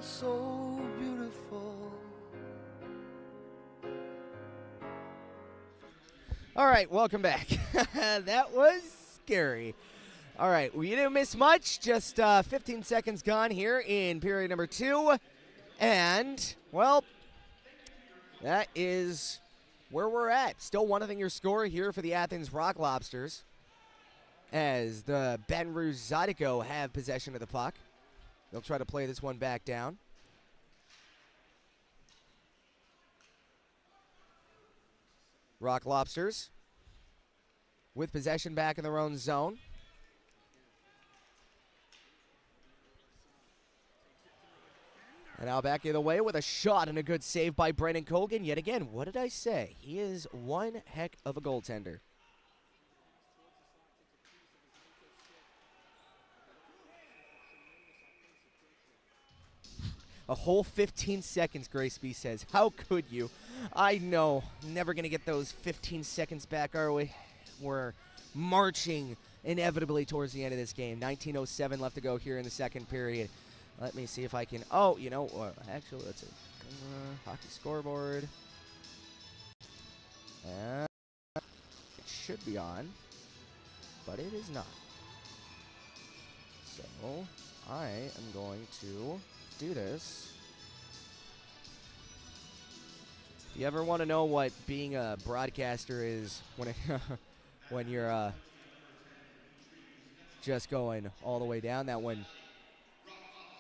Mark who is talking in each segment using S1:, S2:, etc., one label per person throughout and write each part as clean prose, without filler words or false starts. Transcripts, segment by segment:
S1: so beautiful.
S2: All right, welcome back. That was scary. All right, well, you didn't miss much. Just 15 seconds gone here in period number 2. And, well, that is where we're at. Still 1-0 your score here for the Athens Rock Lobsters, as the Baton Rouge Zydeco have possession of the puck. They'll try to play this one back down. Rock Lobsters with possession back in their own zone. And now back the other way with a shot and a good save by Brendan Colgan. Yet again, what did I say? He is one heck of a goaltender. A whole 15 seconds, Grace B says. How could you? I know. Never going to get those 15 seconds back, are we? We're marching inevitably towards the end of this game. 19:07 left to go here in the second period. Let me see if I can... Oh, you know, actually, let's see. Hockey scoreboard. And it should be on, but it is not. So, I am going to do this. If you ever want to know what being a broadcaster is when it when you're just going all the way down, that one,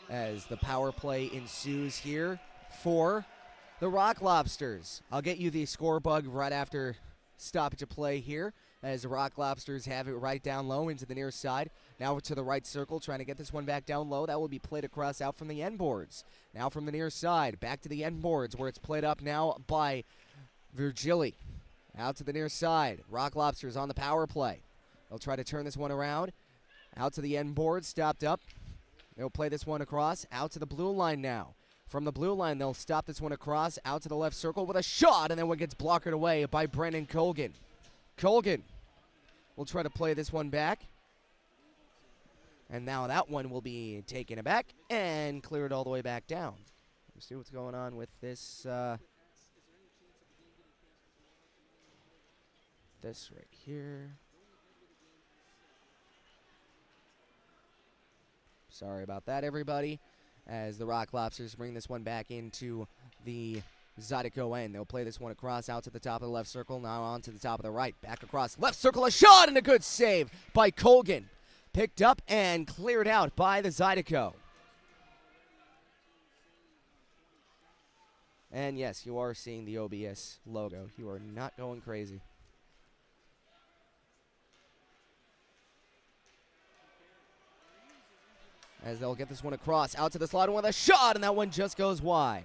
S2: as the power play ensues here for the Rock Lobsters. I'll get you the score bug right after stoppage of play here, as the Rock Lobsters have it right down low into the near side. Now to the right circle, trying to get this one back down low. That will be played across out from the end boards. Now from the near side, back to the end boards, where it's played up now by Virgili. Out to the near side. Rock Lobsters on the power play. They'll try to turn this one around. Out to the end boards, stopped up. They'll play this one across, out to the blue line now. From the blue line, they'll stop this one across, out to the left circle with a shot, and then one gets blocked away by Brendan Colgan. Colgan will try to play this one back. And now that one will be taken aback and cleared all the way back down. Let's see what's going on with this, this right here. Sorry about that, everybody, as the Rock Lobsters bring this one back into the Zydeco end. They'll play this one across out to the top of the left circle, now on to the top of the right. Back across left circle, a shot and a good save by Colgan. Picked up and cleared out by the Zydeco. And yes, you are seeing the OBS logo. You are not going crazy. As they'll get this one across, out to the slot with a shot, and that one just goes wide.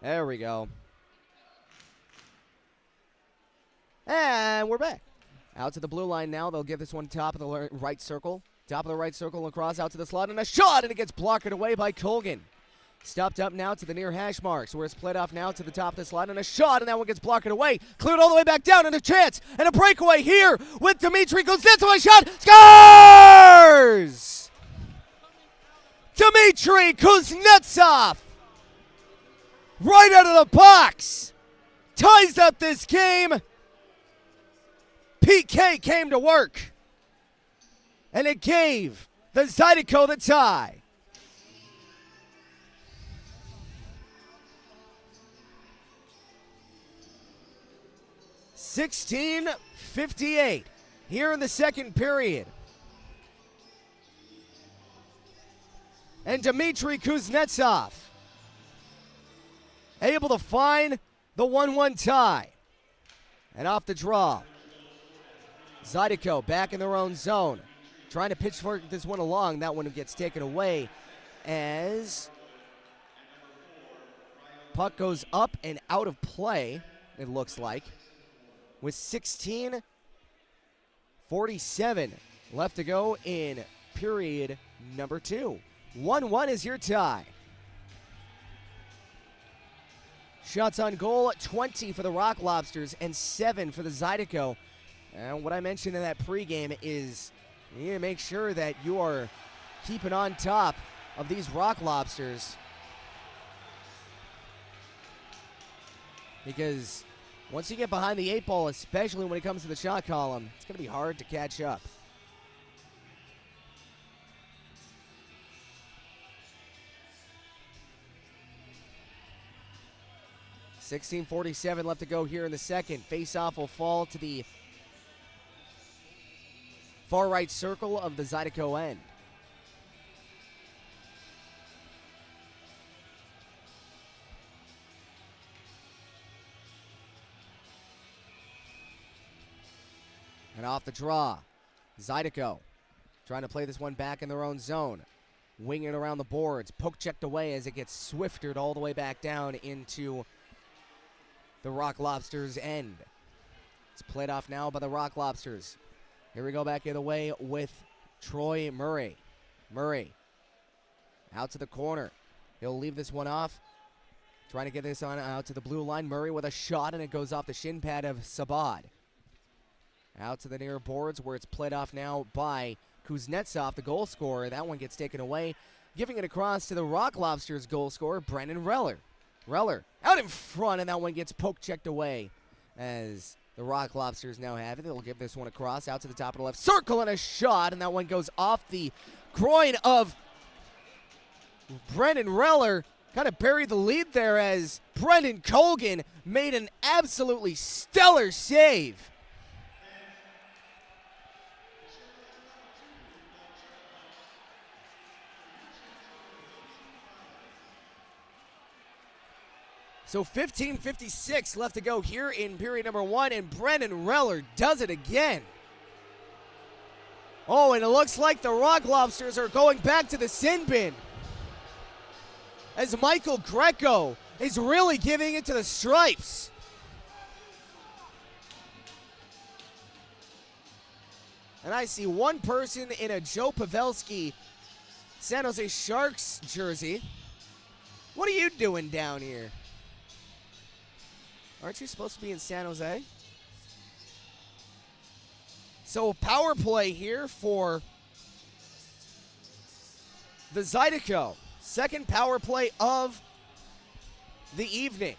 S2: There we go. And we're back. Out to the blue line now. They'll give this one top of the right circle. Top of the right circle across, out to the slot, and a shot, and it gets blocked away by Colgan. Stopped up now to the near hash marks, where it's played off now to the top of the slot, and a shot, and that one gets blocked away. Cleared all the way back down, and a chance, and a breakaway here with Dmitry Kuznetsov. A shot, scores! Dmitry Kuznetsov, right out of the box, ties up this game. PK came to work, and it gave the Zydeco the tie. $16:58 here in the second period. And Dmitry Kuznetsov able to find the 1-1 tie. And off the draw, Zydeco back in their own zone, trying to pitchfork this one along. That one gets taken away as puck goes up and out of play, it looks like, with 16:47 left to go in period number 2. 1-1 is your tie. Shots on goal, 20 for the Rock Lobsters and 7 for the Zydeco. And what I mentioned in that pregame is you need to make sure that you are keeping on top of these Rock Lobsters, because once you get behind the 8 ball, especially when it comes to the shot column, it's going to be hard to catch up. .47 left to go here in the second. Face-off will fall to the far right circle of the Zydeco end. And off the draw, Zydeco trying to play this one back in their own zone. Winging it around the boards. Poke checked away as it gets swiftered all the way back down into the Rock Lobsters' end. It's played off now by the Rock Lobsters. Here we go back the other way with Troy Murray. Murray out to the corner. He'll leave this one off. Trying to get this on out to the blue line. Murray with a shot, and it goes off the shin pad of Sabad. Out to the near boards where it's played off now by Kuznetsov, the goal scorer. That one gets taken away. Giving it across to the Rock Lobsters goal scorer, Brendan Reller. Reller out in front, and that one gets poke checked away as the Rock Lobsters now have it. They'll give this one across out to the top of the left circle, and a shot, and that one goes off the groin of Brendan Reller. Kind of buried the lead there as Brendan Colgan made an absolutely stellar save. So 15:56 left to go here in period number 1, and Brendan Reller does it again. Oh, and it looks like the Rock Lobsters are going back to the sin bin, as Michael Greco is really giving it to the stripes. And I see one person in a Joe Pavelski San Jose Sharks jersey. What are you doing down here? Aren't you supposed to be in San Jose? So power play here for the Zydeco. Second power play of the evening.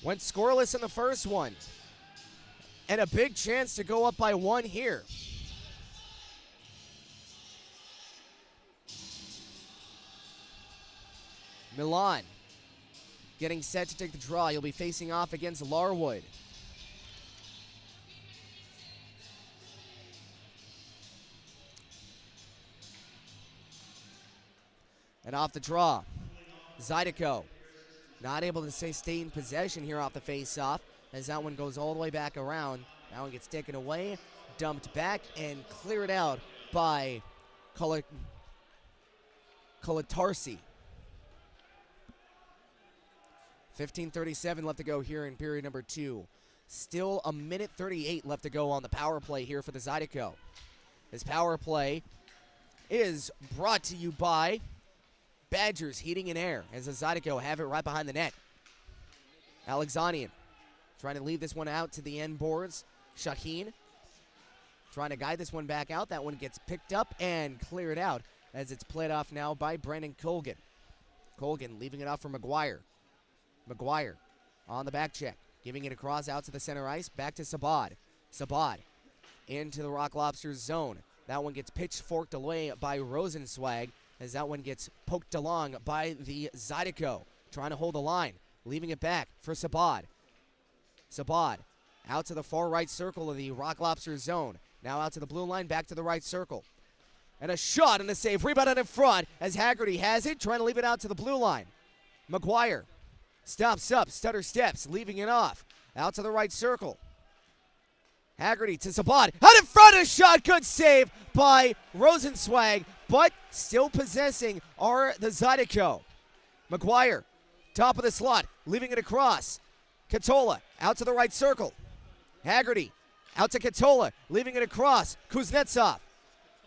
S2: Went scoreless in the first one. And a big chance to go up by 1 here. Milan getting set to take the draw. You'll be facing off against Larwood. And off the draw, Zydeco not able to stay in possession here off the face-off, as that one goes all the way back around. That one gets taken away, dumped back, and cleared out by Kolatarsi. 15:37 left to go here in period number 2. Still a minute 38 left to go on the power play here for the Zydeco. This power play is brought to you by Badgers Heating and Air, as the Zydeco have it right behind the net. Alexanian trying to leave this one out to the end boards. Shaheen trying to guide this one back out. That one gets picked up and cleared out as it's played off now by Brendan Colgan. Colgan leaving it off for McGuire. McGuire on the back check, giving it across out to the center ice, back to Sabad. Sabad into the Rock Lobsters zone. That one gets pitchforked away by Rosenzweig, as that one gets poked along by the Zydeco. Trying to hold the line, leaving it back for Sabad. Sabad out to the far right circle of the Rock Lobsters zone. Now out to the blue line, back to the right circle. And a shot and a save, rebounded in front as Haggerty has it, trying to leave it out to the blue line. McGuire stops up, stutter steps, leaving it off. Out to the right circle. Haggerty to Sabad. Out in front, a shot, good save by Rosenzweig, but still possessing are the Zydeco. McGuire, top of the slot, leaving it across. Katola, out to the right circle. Haggerty, out to Katola, leaving it across. Kuznetsov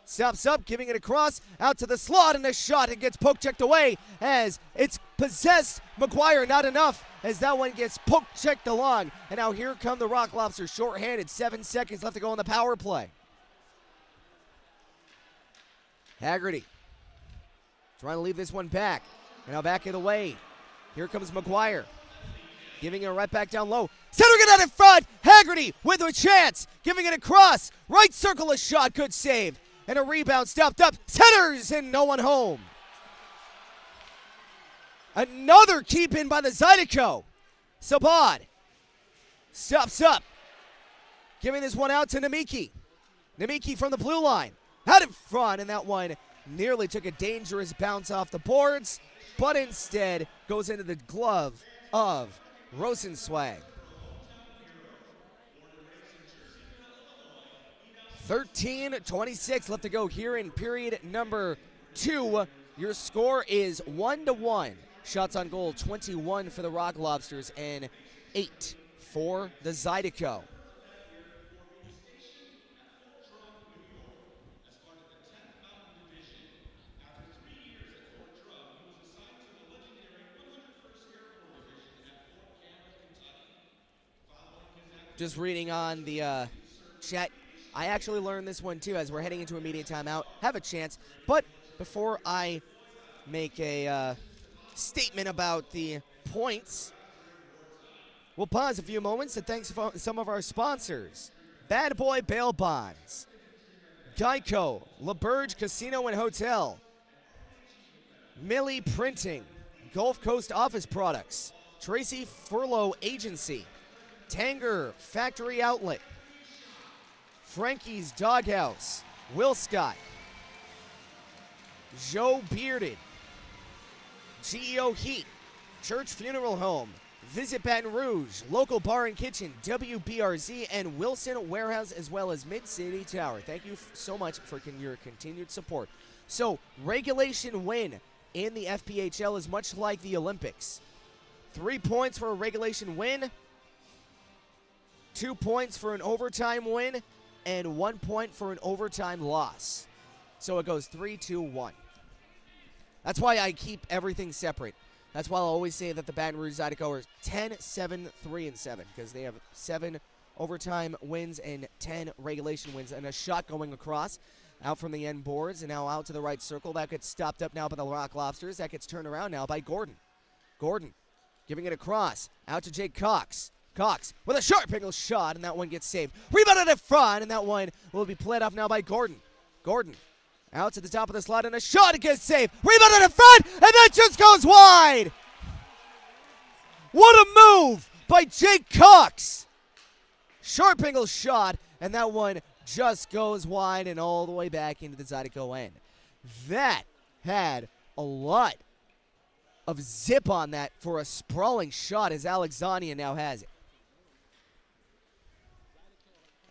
S2: stops up, giving it across, out to the slot, and a shot. It gets poke checked away as it's possessed. McGuire not enough as that one gets poke-checked along. And now here come the Rock Lobsters short-handed. 7 seconds left to go on the power play. Haggerty trying to leave this one back. And now back of the way. Here comes McGuire. Giving it right back down low. Centering it out in front. Haggerty with a chance. Giving it across. Right circle a shot. Good save. And a rebound stopped up. Centers and no one home. Another keep in by the Zydeco. Sabad stops up. Giving this one out to Namiki. Namiki from the blue line. Out in front, and that one nearly took a dangerous bounce off the boards, but instead goes into the glove of Rosenzweig. 13:26 left to go here in period number 2. Your score is 1-1. Shots on goal, 21 for the Rock Lobsters and 8 for the Zydeco. Just reading on the chat, I actually learned this one too as we're heading into immediate timeout. Have a chance, but before I make a statement about the points, we'll pause a few moments and thanks for some of our sponsors. Bad Boy Bail Bonds, Geico, LaBerge Casino and Hotel, Millie Printing, Gulf Coast Office Products, Tracy Furlough Agency, Tanger Factory Outlet, Frankie's Doghouse, Will Scott, Joe Bearded, GEO Heat, Church Funeral Home, Visit Baton Rouge, Local Bar and Kitchen, WBRZ, and Wilson Warehouse, as well as Mid-City Tower. Thank you so much for your continued support. So, regulation win in the FPHL is much like the Olympics. 3 points for a regulation win, 2 points for an overtime win, and 1 point for an overtime loss. So it goes 3-2-1. That's why I keep everything separate. That's why I'll always say that the Baton Rouge Zydeco are 10-7-3-7 because they have 7 overtime wins and 10 regulation wins, and a shot going across out from the end boards and now out to the right circle. That gets stopped up now by the Rock Lobsters. That gets turned around now by Gordon. Gordon giving it across out to Jake Cox. Cox with a sharp angle shot, and that one gets saved. Rebounded in front, and that one will be played off now by Gordon. Gordon out to the top of the slot, and a shot gets saved. Rebounded in front, and that just goes wide. What a move by Jake Cox. Sharp angle shot, and that one just goes wide and all the way back into the Zydeco end. That had a lot of zip on that for a sprawling shot as Alexandria now has it.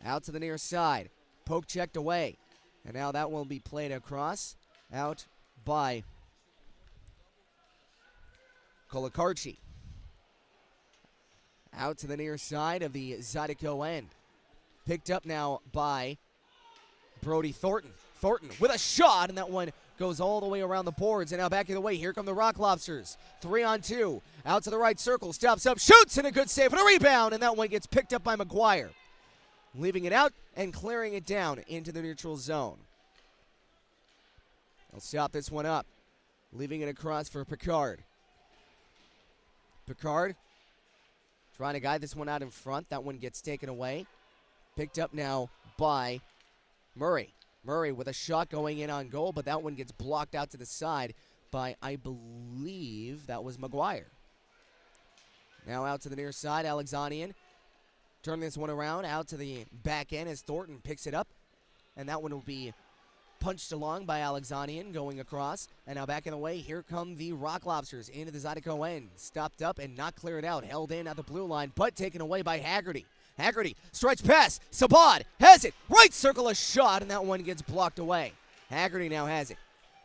S2: Out to the near side. Poke checked away. And now that will be played across. Out by Colacarchi. Out to the near side of the Zydeco end. Picked up now by Brody Thornton. Thornton with a shot, and that one goes all the way around the boards. And now back in the way. Here come the Rock Lobsters. 3-on-2. Out to the right circle. Stops up. Shoots, and a good save and a rebound. And that one gets picked up by McGuire. Leaving it out and clearing it down into the neutral zone. They'll stop this one up. Leaving it across for Picard. Picard trying to guide this one out in front. That one gets taken away. Picked up now by Murray. Murray with a shot going in on goal, but that one gets blocked out to the side by, I believe, that was McGuire. Now out to the near side, Alexandrian. Turning this one around out to the back end as Thornton picks it up. And that one will be punched along by Alexandrian going across. And now back in the way, here come the Rock Lobsters into the Zydeco end. Stopped up and not cleared out. Held in at the blue line, but taken away by Haggerty. Haggerty, stretch pass. Sabad has it. Right circle a shot, and that one gets blocked away. Haggerty now has it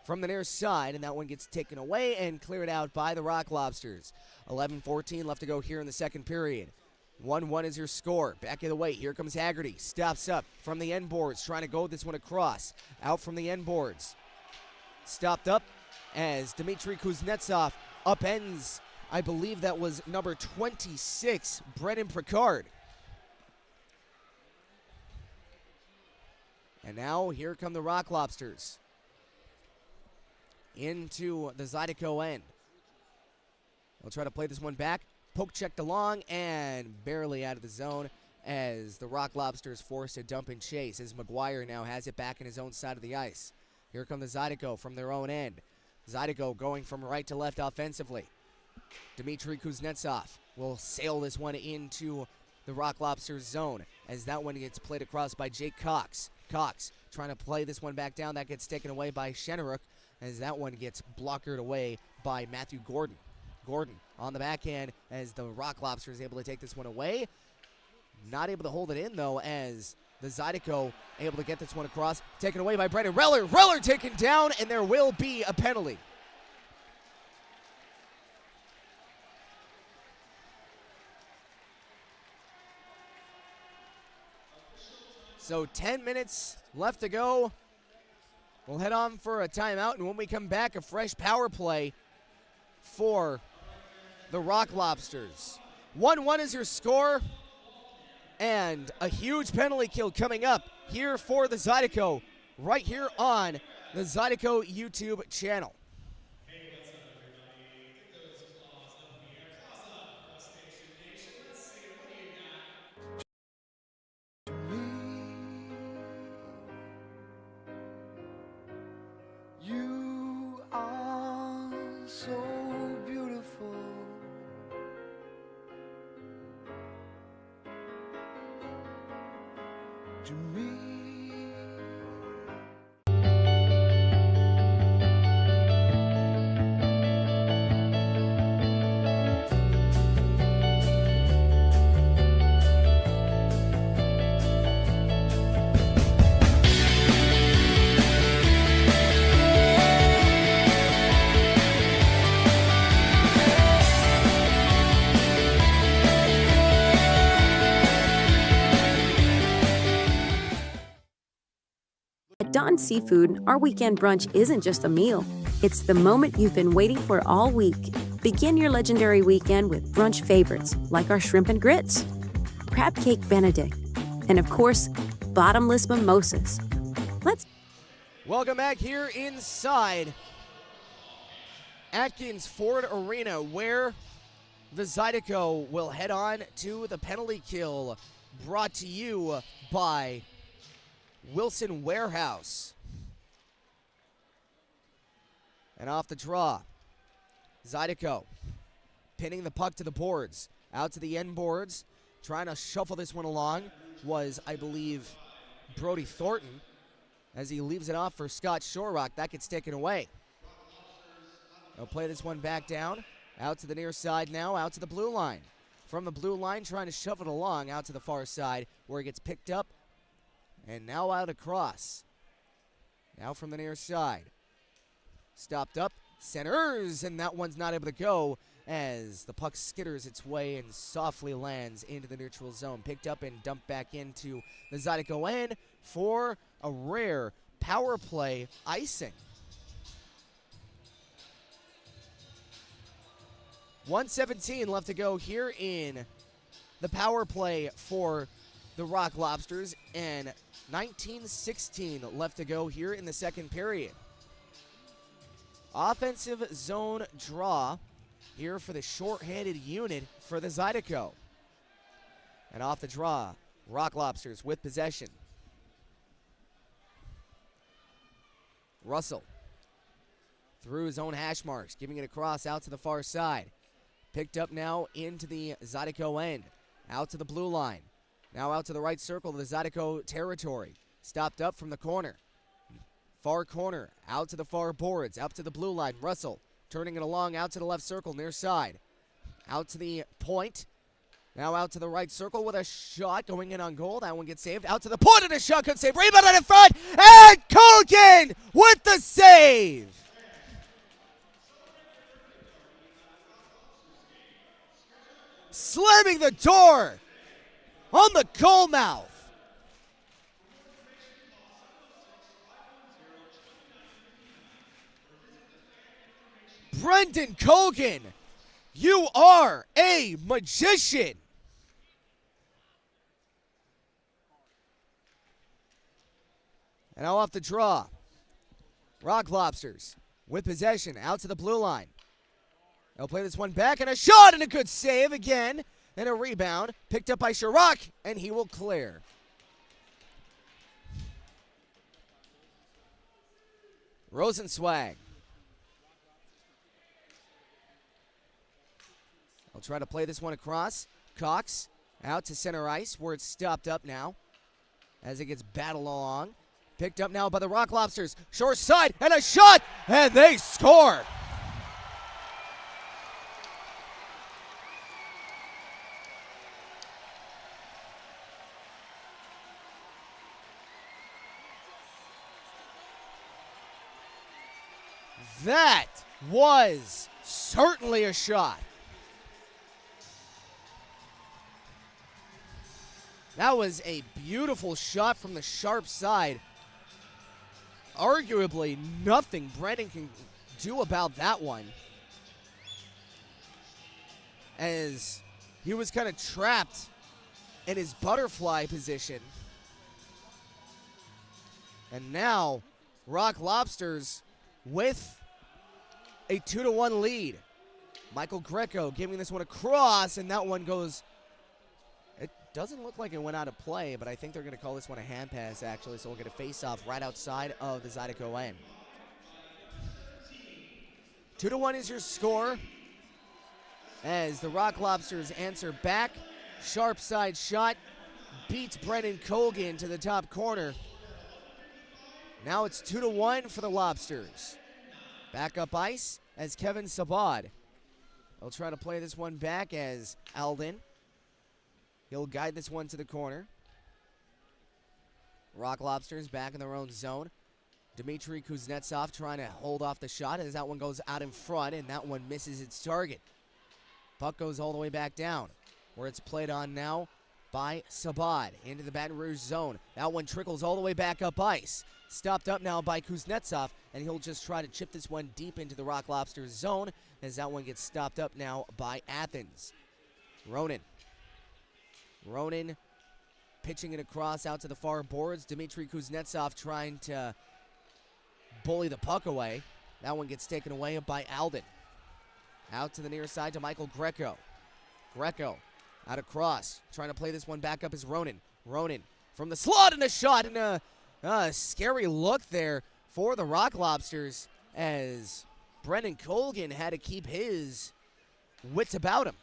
S2: from the near side, and that one gets taken away and cleared out by the Rock Lobsters. 11-14 left to go here in the second period. 1-1 is your score. Back of the way, here comes Haggerty. Stops up from the end boards, trying to go this one across. Out from the end boards. Stopped up as Dmitry Kuznetsov upends, I believe that was number 26, Brennan Picard. And now here come the Rock Lobsters into the Zydeco end. They'll try to play this one back. Poke checked along and barely out of the zone as the Rock Lobsters forced a dump and chase as McGuire now has it back in his own side of the ice. Here come the Zydeco from their own end. Zydeco going from right to left offensively. Dmitry Kuznetsov will sail this one into the Rock Lobsters zone as that one gets played across by Jake Cox. Cox trying to play this one back down. That gets taken away by Shenaruk as that one gets blockered away by Matthew Gordon. Gordon on the backhand as the Rock Lobster is able to take this one away. Not able to hold it in, though, as the Zydeco able to get this one across. Taken away by Brendan Reller. Reller taken down, and there will be a penalty. So 10 minutes left to go. We'll head on for a timeout, and when we come back, a fresh power play for the Rock Lobsters. 1-1 is your score, and a huge penalty kill coming up here for the Zydeco, right here on the Zydeco YouTube channel.
S1: You are so beautiful. To me.
S3: At Dawn Seafood, our weekend brunch isn't just a meal. It's the moment you've been waiting for all week. Begin your legendary weekend with brunch favorites like our shrimp and grits, crab cake benedict, and of course, bottomless mimosas.
S2: Welcome back here inside Atkins Ford Arena, where the Zydeco will head on to the penalty kill, brought to you by Wilson Warehouse. And off the draw, Zydeco pinning the puck to the boards. Out to the end boards, trying to shuffle this one along was, I believe, Brody Thornton, as he leaves it off for Scott Shorrock. That gets taken away. They'll play this one back down, out to the near side now, out to the blue line. From the blue line, trying to shove it along out to the far side, where it gets picked up, and now out across. Now from the near side. Stopped up, centers, and that one's not able to go as the puck skitters its way and softly lands into the neutral zone. Picked up and dumped back into the Zydeco end for a rare power play icing. 1:17 left to go here in the power play for the Rock Lobsters, and 19:16 left to go here in the second period. Offensive zone draw here for the short-handed unit for the Zydeco. And off the draw, Rock Lobsters with possession. Russell through his own hash marks, giving it across out to the far side. Picked up now into the Zydeco end, out to the blue line. Now out to the right circle of the Zydeco territory. Stopped up from the corner. Far corner, out to the far boards, up to the blue line. Russell turning it along out to the left circle, near side. Out to the point. Now out to the right circle with a shot going in on goal. That one gets saved. Out to the point and a shot could save. Rebound in front. And Kogan with the save. Slamming the door on the goal mouth. Brendan Colgan, you are a magician. And now off the draw. Rock Lobsters with possession out to the blue line. They'll play this one back, and a shot and a good save again. And a rebound picked up by Chirac, and he will clear. Rosenzweig. I'll try to play this one across. Cox out to center ice where it's stopped up now as it gets battled along. Picked up now by the Rock Lobsters. Short side and a shot, and they score. That was certainly a shot. That was a beautiful shot from the sharp side. Arguably nothing Brendan can do about that one, as he was kind of trapped in his butterfly position. And now Rock Lobsters with a 2-1 lead. Michael Greco giving this one across, and that one goes. It doesn't look like it went out of play, but I think they're going to call this one a hand pass, actually, so we'll get a face-off right outside of the Zydeco end. 2-1 is your score as the Rock Lobsters answer back. Sharp side shot beats Brendan Colgan to the top corner. Now it's 2-1 for the Lobsters. Back up ice as Kevin Sabad. They'll try to play this one back as Alden. He'll guide this one to the corner. Rock Lobsters back in their own zone. Dmitry Kuznetsov trying to hold off the shot as that one goes out in front, and that one misses its target. Puck goes all the way back down, where it's played on now by Sabad into the Baton Rouge zone. That one trickles all the way back up ice. Stopped up now by Kuznetsov, and he'll just try to chip this one deep into the Rock Lobsters zone as that one gets stopped up now by Athens. Ronan pitching it across out to the far boards. Dmitry Kuznetsov trying to bully the puck away. That one gets taken away by Alden. Out to the near side to Michael Greco. Greco out across, trying to play this one back up is Ronan. Ronan from the slot and a shot, and a scary look there for the Rock Lobsters as Brendan Colgan had to keep his wits about him.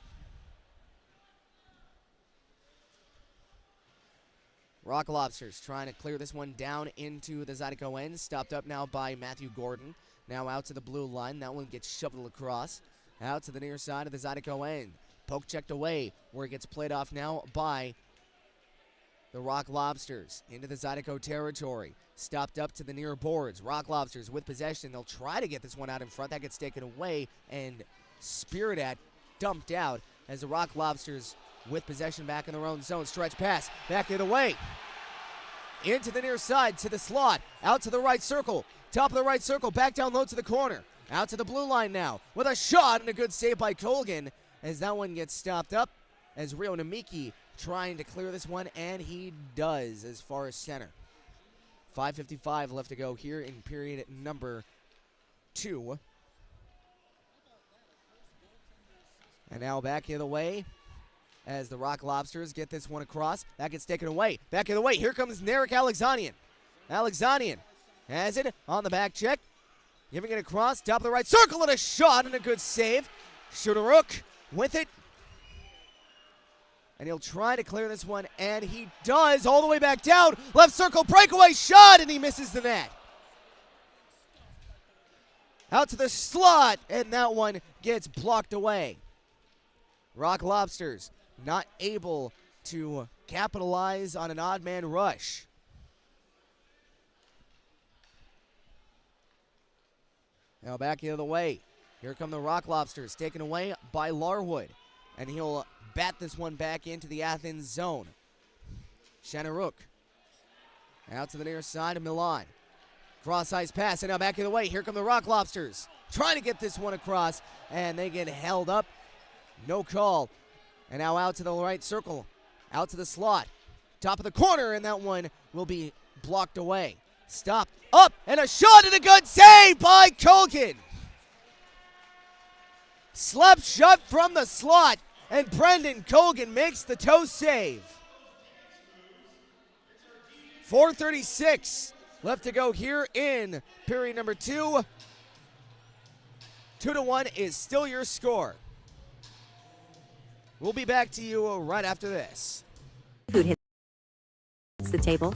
S2: Rock Lobsters trying to clear this one down into the Zydeco end. Stopped up now by Matthew Gordon. Now out to the blue line. That one gets shoveled across. Out to the near side of the Zydeco end. Poke checked away where it gets played off now by the Rock Lobsters into the Zydeco territory. Stopped up to the near boards. Rock Lobsters with possession. They'll try to get this one out in front. That gets taken away and speared at, dumped out as the Rock Lobsters with possession back in their own zone. Stretch pass back the other way. Into the near side to the slot. Out to the right circle. Top of the right circle. Back down low to the corner. Out to the blue line now with a shot and a good save by Colgan as that one gets stopped up as Rio Namiki trying to clear this one, and he does as far as center. 5:55 left to go here in period number 2. And now back the other way as the Rock Lobsters get this one across. That gets taken away. Back the other way. Here comes Narek Alexanian. Alexanian has it on the back check. Giving it across. Top of the right circle and a shot and a good save. Shootout with it. And he'll try to clear this one, and he does all the way back down. Left circle breakaway shot, and he misses the net. Out to the slot, and that one gets blocked away. Rock Lobsters not able to capitalize on an odd man rush. Now back the other way. Here come the Rock Lobsters, taken away by Larwood. And he'll bat this one back into the Athens zone. Shanaruk out to the near side of Milan. Cross ice pass, and now back the other way. Here come the Rock Lobsters. trying to get this one across, and they get held up. No call. And now out to the right circle, out to the slot, top of the corner, and that one will be blocked away. Stopped, up, and a shot, and a good save by Colgan. Slap shot from the slot, and Brendan Colgan makes the toe save. 4:36 left to go here in period number 2. 2-1 is still your score. We'll be back to you right after this.
S3: Food hits the table.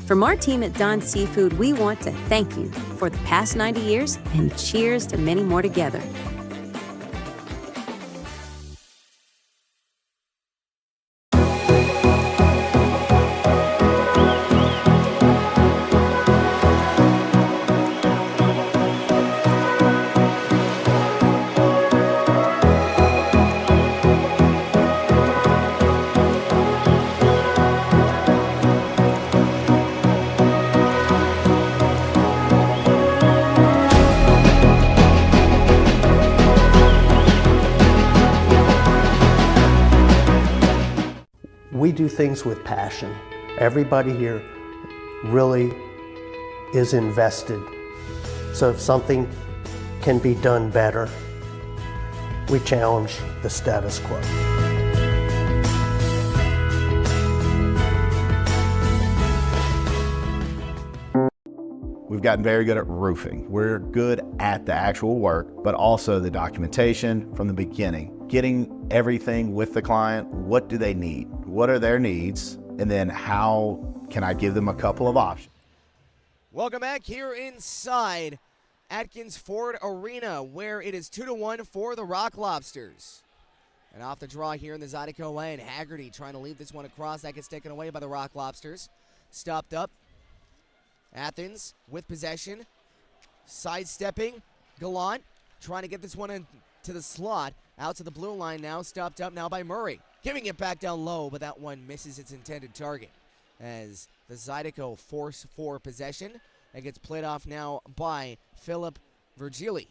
S3: From our team at Don Seafood, we want to thank you for the past 90 years and cheers to many more together.
S4: We do things with passion. Everybody here really is invested. So if something can be done better, we challenge the status quo.
S5: We've gotten very good at roofing. We're good at the actual work, but also the documentation from the beginning. Getting everything with the client. What do they need? What are their needs? And then how can I give them a couple of options?
S2: Welcome back here inside Atkins Ford Arena, where it is 2-1 for the Rock Lobsters. And off the draw here in the Zydeco lane, Haggerty trying to leave this one across. That gets taken away by the Rock Lobsters. Stopped up. Athens with possession. Sidestepping. Gallant trying to get this one into the slot. Out to the blue line now. Stopped up now by Murray. Giving it back down low, but that one misses its intended target. As the Zydeco force for possession. That gets played off now by Philip Virgili.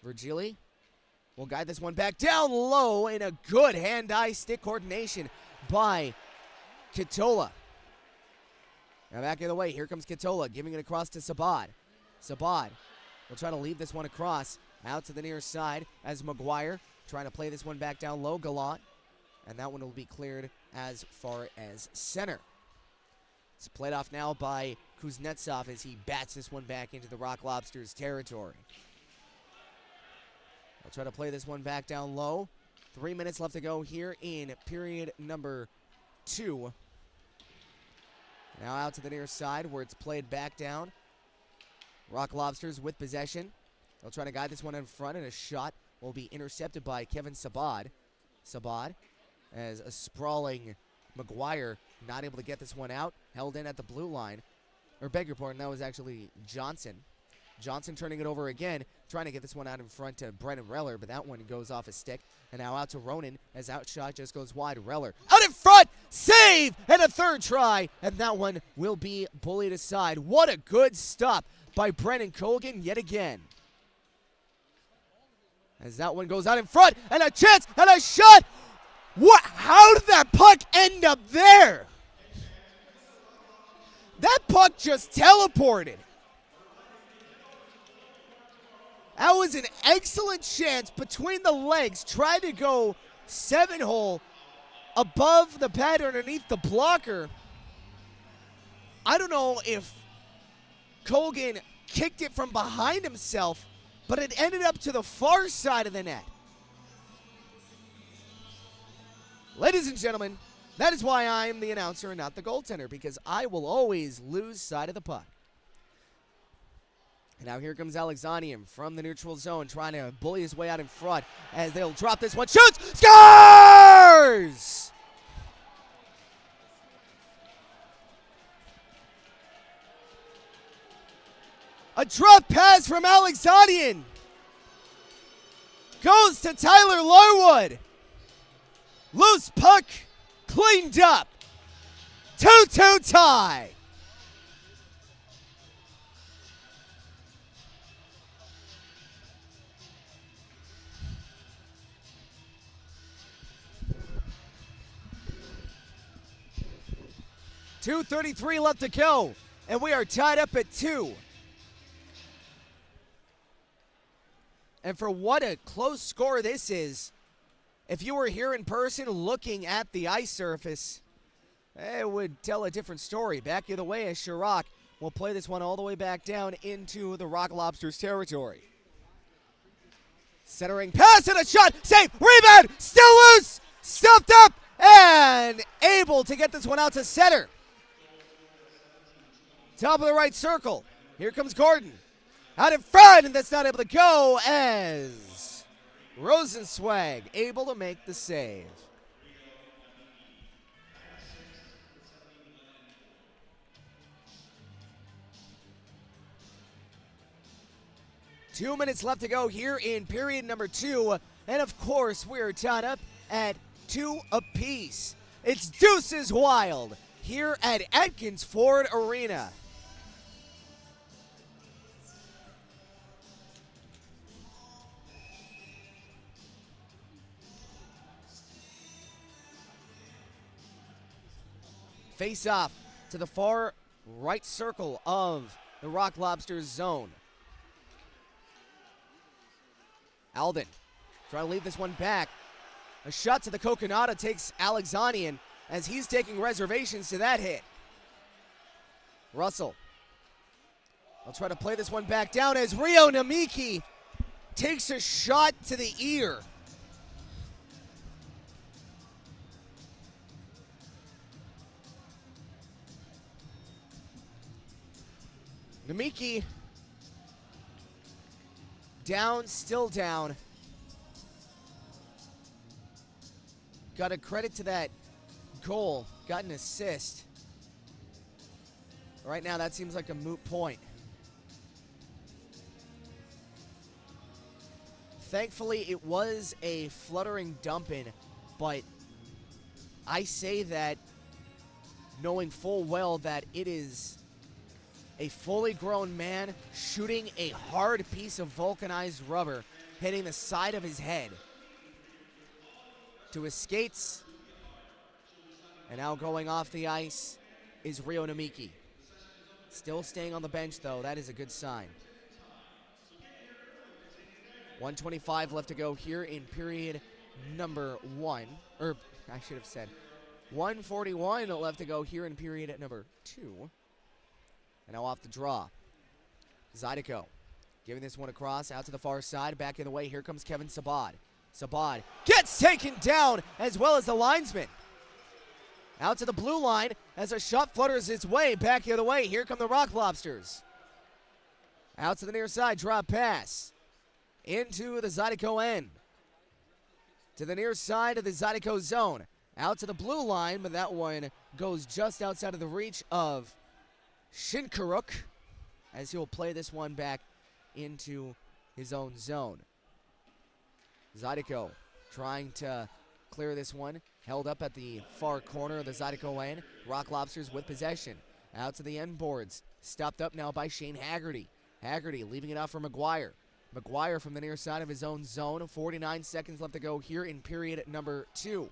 S2: Virgili will guide this one back down low in a good hand-eye stick coordination by Kitola. Now back the other way, here comes Kitola, giving it across to Sabad. Sabad will try to leave this one across, out to the near side as McGuire trying to play this one back down low, Gallant. And that one will be cleared as far as center. It's played off now by Kuznetsov as he bats this one back into the Rock Lobsters territory. I'll try to play this one back down low. 3 minutes left to go here in period number 2. Now out to the near side where it's played back down. Rock Lobsters with possession. They'll try to guide this one in front, and a shot will be intercepted by Kevin Sabad. Sabad, as a sprawling McGuire, not able to get this one out. Held in at the blue line. Or beg your pardon, that was actually Johnson. Johnson turning it over again, trying to get this one out in front to Brennan Reller, but that one goes off his stick. And now out to Ronan, as outshot just goes wide. Reller out in front, save, and a third try, and that one will be bullied aside. What a good stop by Brennan Colgan yet again. As that one goes out in front, and a chance, and a shot. What? How did that puck end up there? That puck just teleported. That was an excellent chance between the legs. Tried to go 7-hole above the pad underneath the blocker. I don't know if Colgan kicked it from behind himself, but it ended up to the far side of the net. Ladies and gentlemen, that is why I am the announcer and not the goaltender, because I will always lose sight of the puck. And now here comes Alexanian from the neutral zone, trying to bully his way out in front as they'll drop this one. Shoots! Scores! A drop pass from Alexanian. Goes to Tyler Larwood. Loose puck, cleaned up. 2-2 tie. 2:33 left to go, and we are tied up at 2. And for what a close score this is, if you were here in person looking at the ice surface, it would tell a different story. Back the other way as Chirac will play this one all the way back down into the Rock Lobsters territory. Centering pass and a shot, save, rebound, still loose, stuffed up, and able to get this one out to center. Top of the right circle. Here comes Gordon. Out in front, and that's not able to go as Rosenzweig able to make the save. Two minutes left to go here in period number 2. And of course, we're tied up at 2 apiece. It's Deuces Wild here at Atkins Ford Arena. Face off to the far right circle of the Rock Lobsters zone. Alden trying to leave this one back. A shot to the Coconata takes Alexanian as he's taking reservations to that hit. Russell will try to play this one back down as Rio Namiki takes a shot to the ear. Namiki down, still down. Got a credit to that goal. Got an assist. Right now, that seems like a moot point. Thankfully, it was a fluttering dump-in, but I say that knowing full well that it is a fully grown man shooting a hard piece of vulcanized rubber, hitting the side of his head to his skates. And now going off the ice is Rio Namiki. Still staying on the bench, though. That is a good sign. 1:25 left to go here in period number 1. Or, I should have said 1:41 left to go here in period number 2. And now off the draw. Zydeco giving this one across out to the far side. Back in the way. Here comes Kevin Sabad. Sabad gets taken down as well as the linesman. Out to the blue line as a shot flutters its way back the other way. Here come the Rock Lobsters. Out to the near side. Drop pass into the Zydeco end. To the near side of the Zydeco zone. Out to the blue line, but that one goes just outside of the reach of Shinkaruk as he'll play this one back into his own zone. Zydeco trying to clear this one. Held up at the far corner of the Zydeco end. Rock Lobsters with possession. Out to the end boards. Stopped up now by Shane Haggerty. Haggerty leaving it out for McGuire. McGuire from the near side of his own zone. 49 seconds left to go here in period number 2.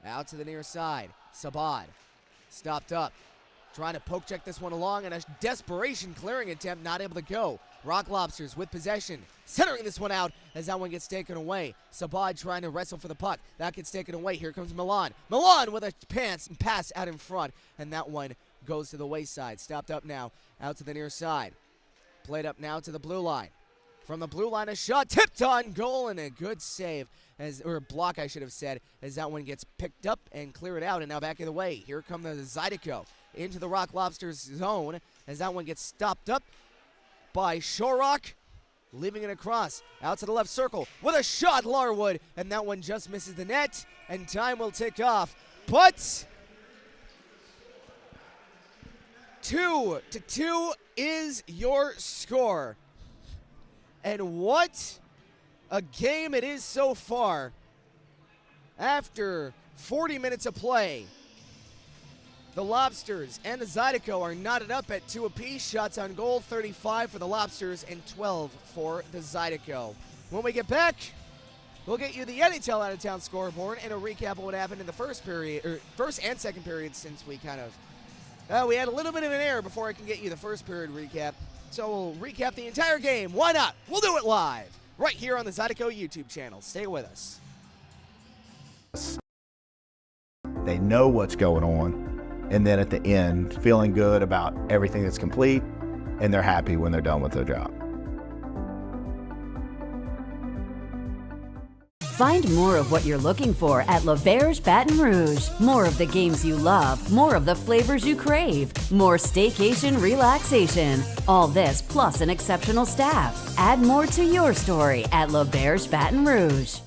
S2: Out to the near side. Sabad. Stopped up. Trying to poke check this one along, and a desperation clearing attempt not able to go. Rock Lobsters with possession. Centering this one out as that one gets taken away. Sabad trying to wrestle for the puck. That gets taken away. Here comes Milan. Milan with a pass out in front, and that one goes to the wayside. Stopped up now. Out to the near side. Played up now to the blue line. From the blue line, a shot tipped on goal, and a good save, or block I should have said, as that one gets picked up and cleared out, and now back in the way. Here come the Zydeco into the Rock Lobsters zone as that one gets stopped up by Shorrock, leaving it across out to the left circle with a shot, Larwood, and that one just misses the net, and time will tick off. But 2-2 is your score. And what a game it is so far. After 40 minutes of play, the Lobsters and the Zydeco are knotted up at 2 apiece. Shots on goal, 35 for the Lobsters and 12 for the Zydeco. When we get back, We'll get you the NHL Out of Town scoreboard and a recap of what happened in the first and second period, since we kind of we had a little bit of an error before I can get you the first period recap. So we'll recap the entire game. Why not? We'll do it live right here on the Zydeco YouTube channel. Stay with us.
S5: They know what's going on, and then at the end, feeling good about everything that's complete, and they're happy when they're done with their job.
S6: Find more of what you're looking for at Lobsters Baton Rouge. More of the games you love, more of the flavors you crave, more staycation relaxation. All this plus an exceptional staff. Add more to your story at Lobsters Baton Rouge.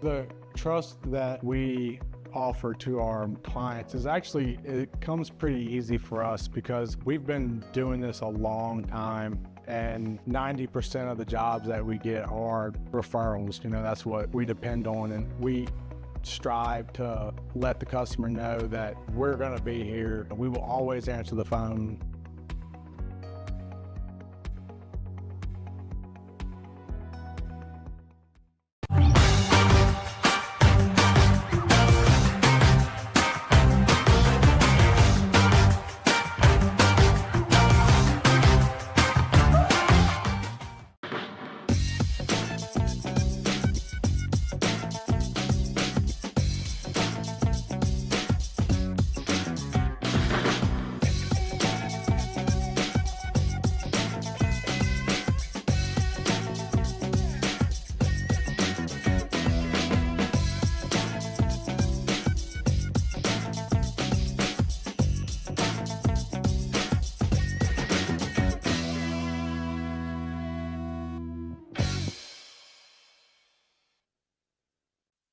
S7: The trust that we offer to our clients is actually, it comes pretty easy for us because we've been doing this a long time, and 90% of the jobs that we get are referrals. You know, that's what we depend on, and we strive to let the customer know that we're going to be here. We will always answer the phone.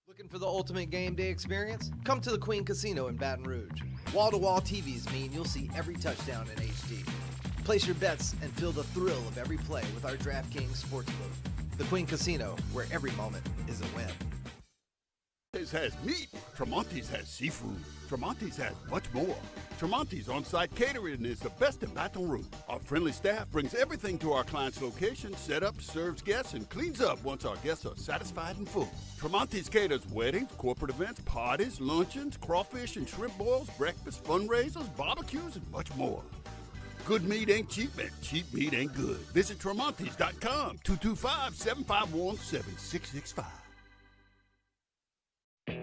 S8: Looking for the ultimate game day experience? Come to the Queen Casino in Baton Rouge. Wall-to-wall TVs mean you'll see every touchdown in HD. Place your bets and feel the thrill of every play with our DraftKings Sportsbook. The Queen Casino, where every moment is a win.
S9: Tremonti's has meat. Tremonti's has seafood. Tremonti's has much more. Tremonti's on-site catering is the best in Baton Rouge. Our friendly staff brings everything to our clients' location, set up, serves guests, and cleans up once our guests are satisfied and full. Tremonti's caters weddings, corporate events, parties, luncheons, crawfish and shrimp boils, breakfast, fundraisers, barbecues, and much more. Good meat ain't cheap, and cheap meat ain't good. Visit Tremonti's.com, 225-751-7665.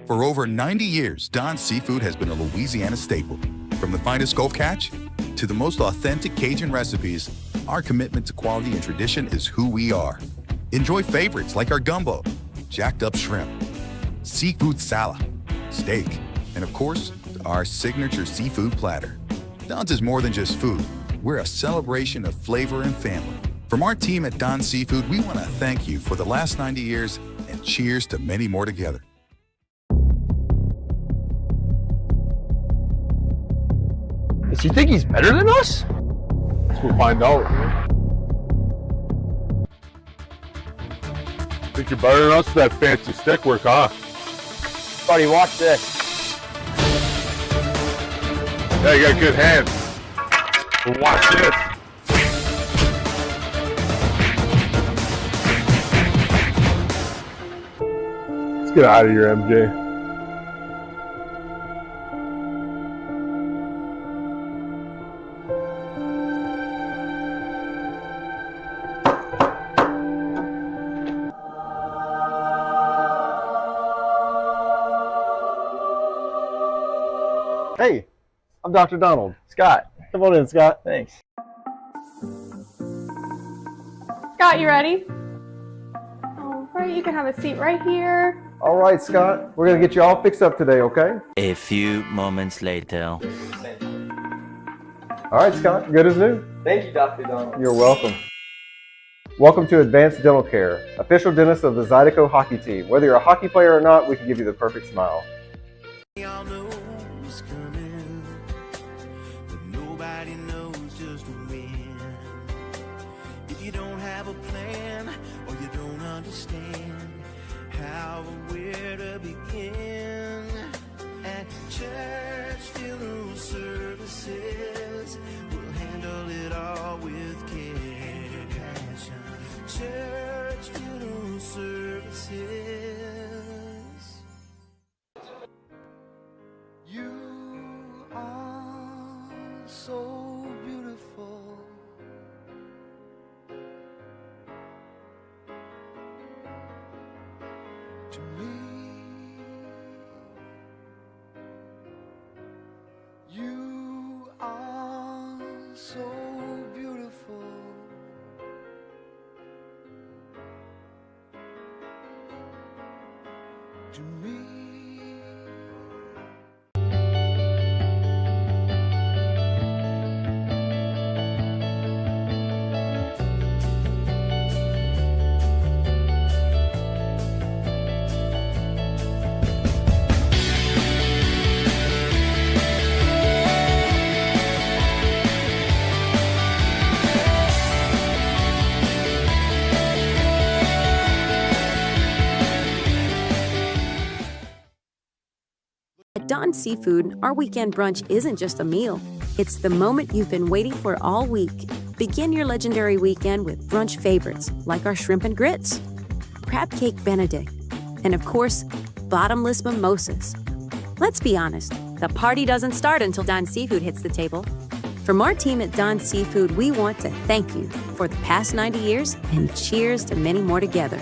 S10: For over 90 years, Don's Seafood has been a Louisiana staple. From the finest Gulf catch to the most authentic Cajun recipes, our commitment to quality and tradition is who we are. Enjoy favorites like our gumbo, jacked up shrimp, seafood salad, steak, and of course, our signature seafood platter. Don's is more than just food. We're a celebration of flavor and family. From our team at Don's Seafood, we want to thank you for the last 90 years and cheers to many more together.
S11: Does he think he's better than us? We'll find out. Think you're better than us with that fancy stick work, huh? Buddy, watch this. Yeah, you got good hands. Well, watch this. Let's get out of here, MJ.
S12: Hey, I'm Dr. Donald. Scott, come on in, Scott. Thanks.
S13: Scott, you ready? All right, you can have a seat right here.
S12: All right, Scott. We're going to get you all fixed up today, okay?
S14: A few moments later.
S12: All right, Scott. Good as new.
S15: Thank you, Dr. Donald.
S12: You're welcome. Welcome to Advanced Dental Care, official dentist of the Zydeco hockey team. Whether you're a hockey player or not, we can give you the perfect smile.
S1: Where to begin at church funeral services, we'll handle it all with care and passion. Church funeral services. so beautiful. To me, you are so beautiful. To me.
S3: At Dawn Seafood, our weekend brunch isn't just a meal. It's the moment you've been waiting for all week. Begin your legendary weekend with brunch favorites like our shrimp and grits, crab cake benedict, and of course, bottomless mimosas. Let's be honest, the party doesn't start until Dawn Seafood hits the table. From our team at Dawn Seafood, we want to thank you for the past 90 years and cheers to many more together.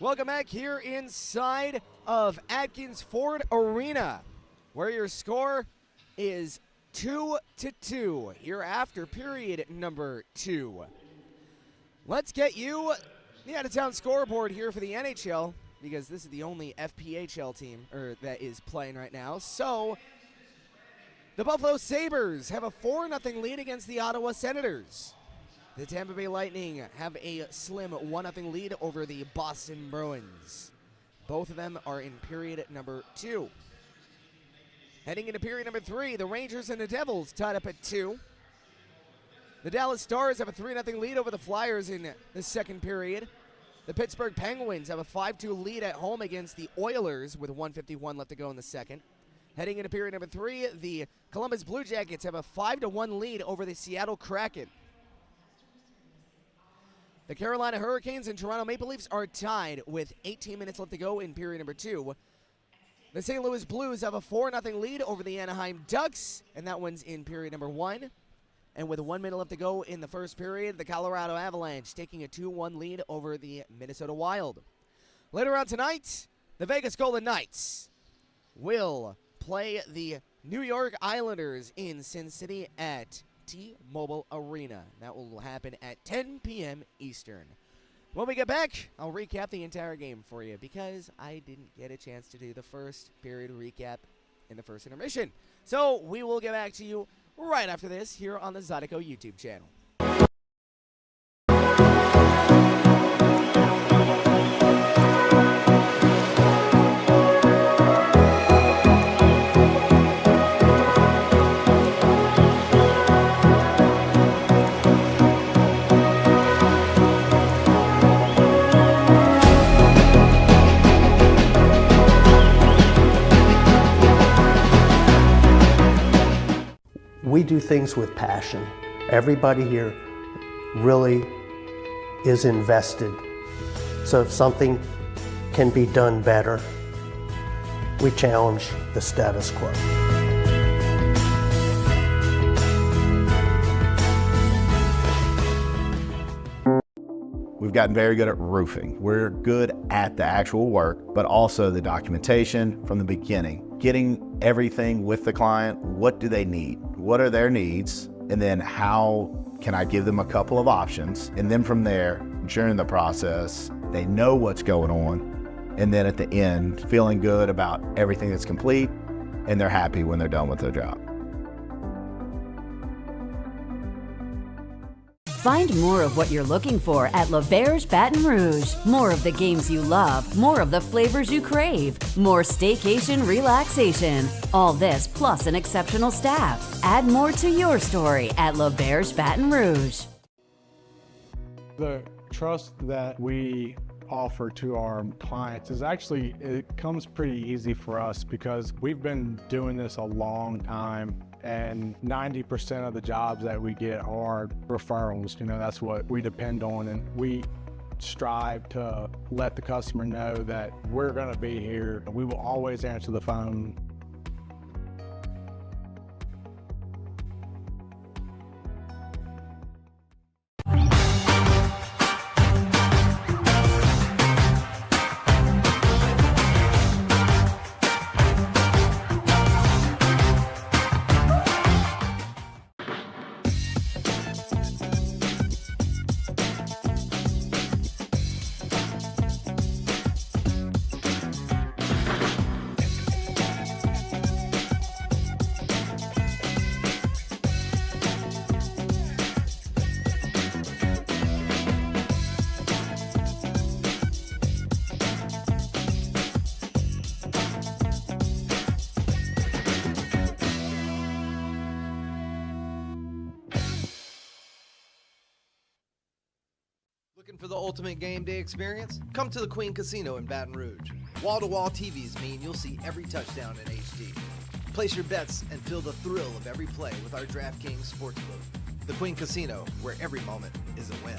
S2: Welcome back here inside of Atkins Ford Arena, where your score is 2-2 here after period number 2. Let's get you the out-of-town scoreboard here for the NHL, because this is the only FPHL team that is playing right now. So the Buffalo Sabres have a 4-0 lead against the Ottawa Senators. The Tampa Bay Lightning have a slim 1-0 lead over the Boston Bruins. Both of them are in period number 2. Heading into period number 3, the Rangers and the Devils tied up at 2. The Dallas Stars have a 3-0 lead over the Flyers in the second period. The Pittsburgh Penguins have a 5-2 lead at home against the Oilers with 1:51 left to go in the second. Heading into period number 3, the Columbus Blue Jackets have a 5-1 lead over the Seattle Kraken. The Carolina Hurricanes and Toronto Maple Leafs are tied with 18 minutes left to go in period number 2. The St. Louis Blues have a 4-0 lead over the Anaheim Ducks, and that one's in period number 1. And with 1 minute left to go in the first period, the Colorado Avalanche taking a 2-1 lead over the Minnesota Wild. Later on tonight, the Vegas Golden Knights will play the New York Islanders in Sin City at T-Mobile Arena. That will happen at 10 p.m. Eastern. When we get back, I'll recap the entire game for you because I didn't get a chance to do the first period recap in the first intermission. So we will get back to you right after this here on the Zydeco YouTube channel.
S4: We do things with passion. Everybody here really is invested. So if something can be done better, we challenge the status quo.
S5: We've gotten very good at roofing. We're good at the actual work, but also the documentation from the beginning. Getting everything with the client, what do they need? What are their needs? And then how can I give them a couple of options? And then from there, during the process, they know what's going on. And then at the end, feeling good about everything that's complete, and they're happy when they're done with their job.
S6: Find more of what you're looking for at Lobsters Baton Rouge. More of the games you love, more of the flavors you crave, more staycation relaxation. All this plus an exceptional staff. Add more to your story at Lobsters Baton Rouge.
S7: The trust that we offer to our clients is actually, it comes pretty easy for us because we've been doing this a long time. And 90% of the jobs that we get are referrals. You know, that's what we depend on. And we strive to let the customer know that we're going to be here. We will always answer the phone.
S8: Looking for the ultimate game day experience? Come to the Queen Casino in Baton Rouge. Wall-to-wall TVs mean you'll see every touchdown in HD. Place your bets and feel the thrill of every play with our DraftKings Sportsbook. The Queen Casino, where every moment is a win.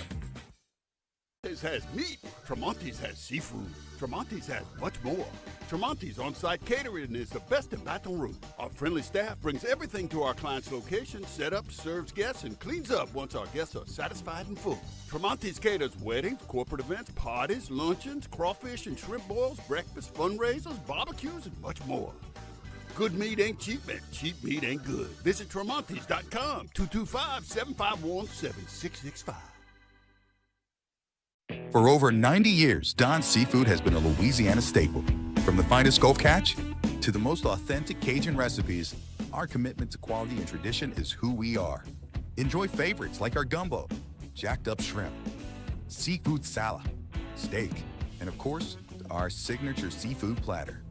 S9: Tremonti's has meat. Tremonti's has seafood. Tremonti's has much more. Tremonti's on-site catering is the best in Baton Rouge. Our friendly staff brings everything to our clients' location, set up, serves guests, and cleans up once our guests are satisfied and full. Tremonti's caters weddings, corporate events, parties, luncheons, crawfish and shrimp boils, breakfast, fundraisers, barbecues, and much more. Good meat ain't cheap, and cheap meat ain't good. Visit Tremonti's.com, 225-751-7665.
S10: For over 90 years, Don's Seafood has been a Louisiana staple. From the finest Gulf catch to the most authentic Cajun recipes, our commitment to quality and tradition is who we are. Enjoy favorites like our gumbo, jacked up shrimp, seafood salad, steak, and of course, our signature seafood platter.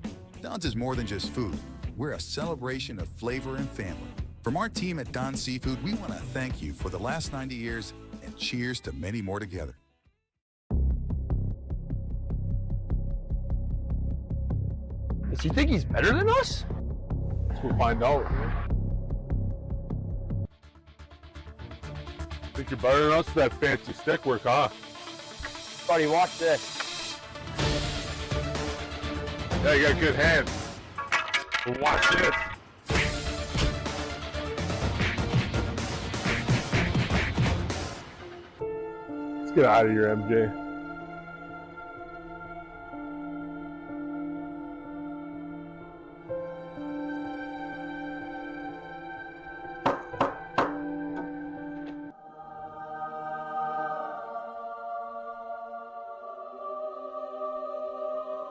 S10: Don's is more than just food. We're a celebration of flavor and family. From our team at Don's Seafood, we want to thank you for the last 90 years and cheers to many more together.
S11: Does he think he's better than us? We'll find out. Think you're better than us with that fancy stick work, huh? Buddy, watch this. Yeah, you got good hands. But watch this. Let's get out of here, MJ.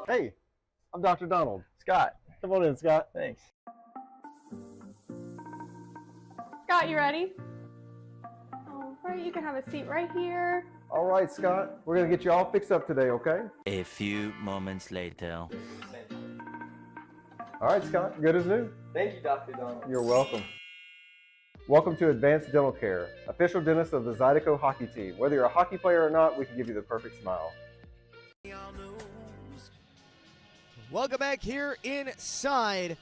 S12: Hey, I'm Dr. Donald. Scott, come on in, Scott. Thanks.
S13: Scott, you ready? All right, you can have a seat right here.
S12: All right, Scott. We're going to get you all fixed up today, okay?
S14: A few moments later.
S12: All right, Scott. Good as new.
S15: Thank you, Dr. Donald.
S12: You're welcome. Welcome to Advanced Dental Care, official dentist of the Zydeco hockey team. Whether you're a hockey player or not, we can give you the perfect smile.
S2: Welcome back here inside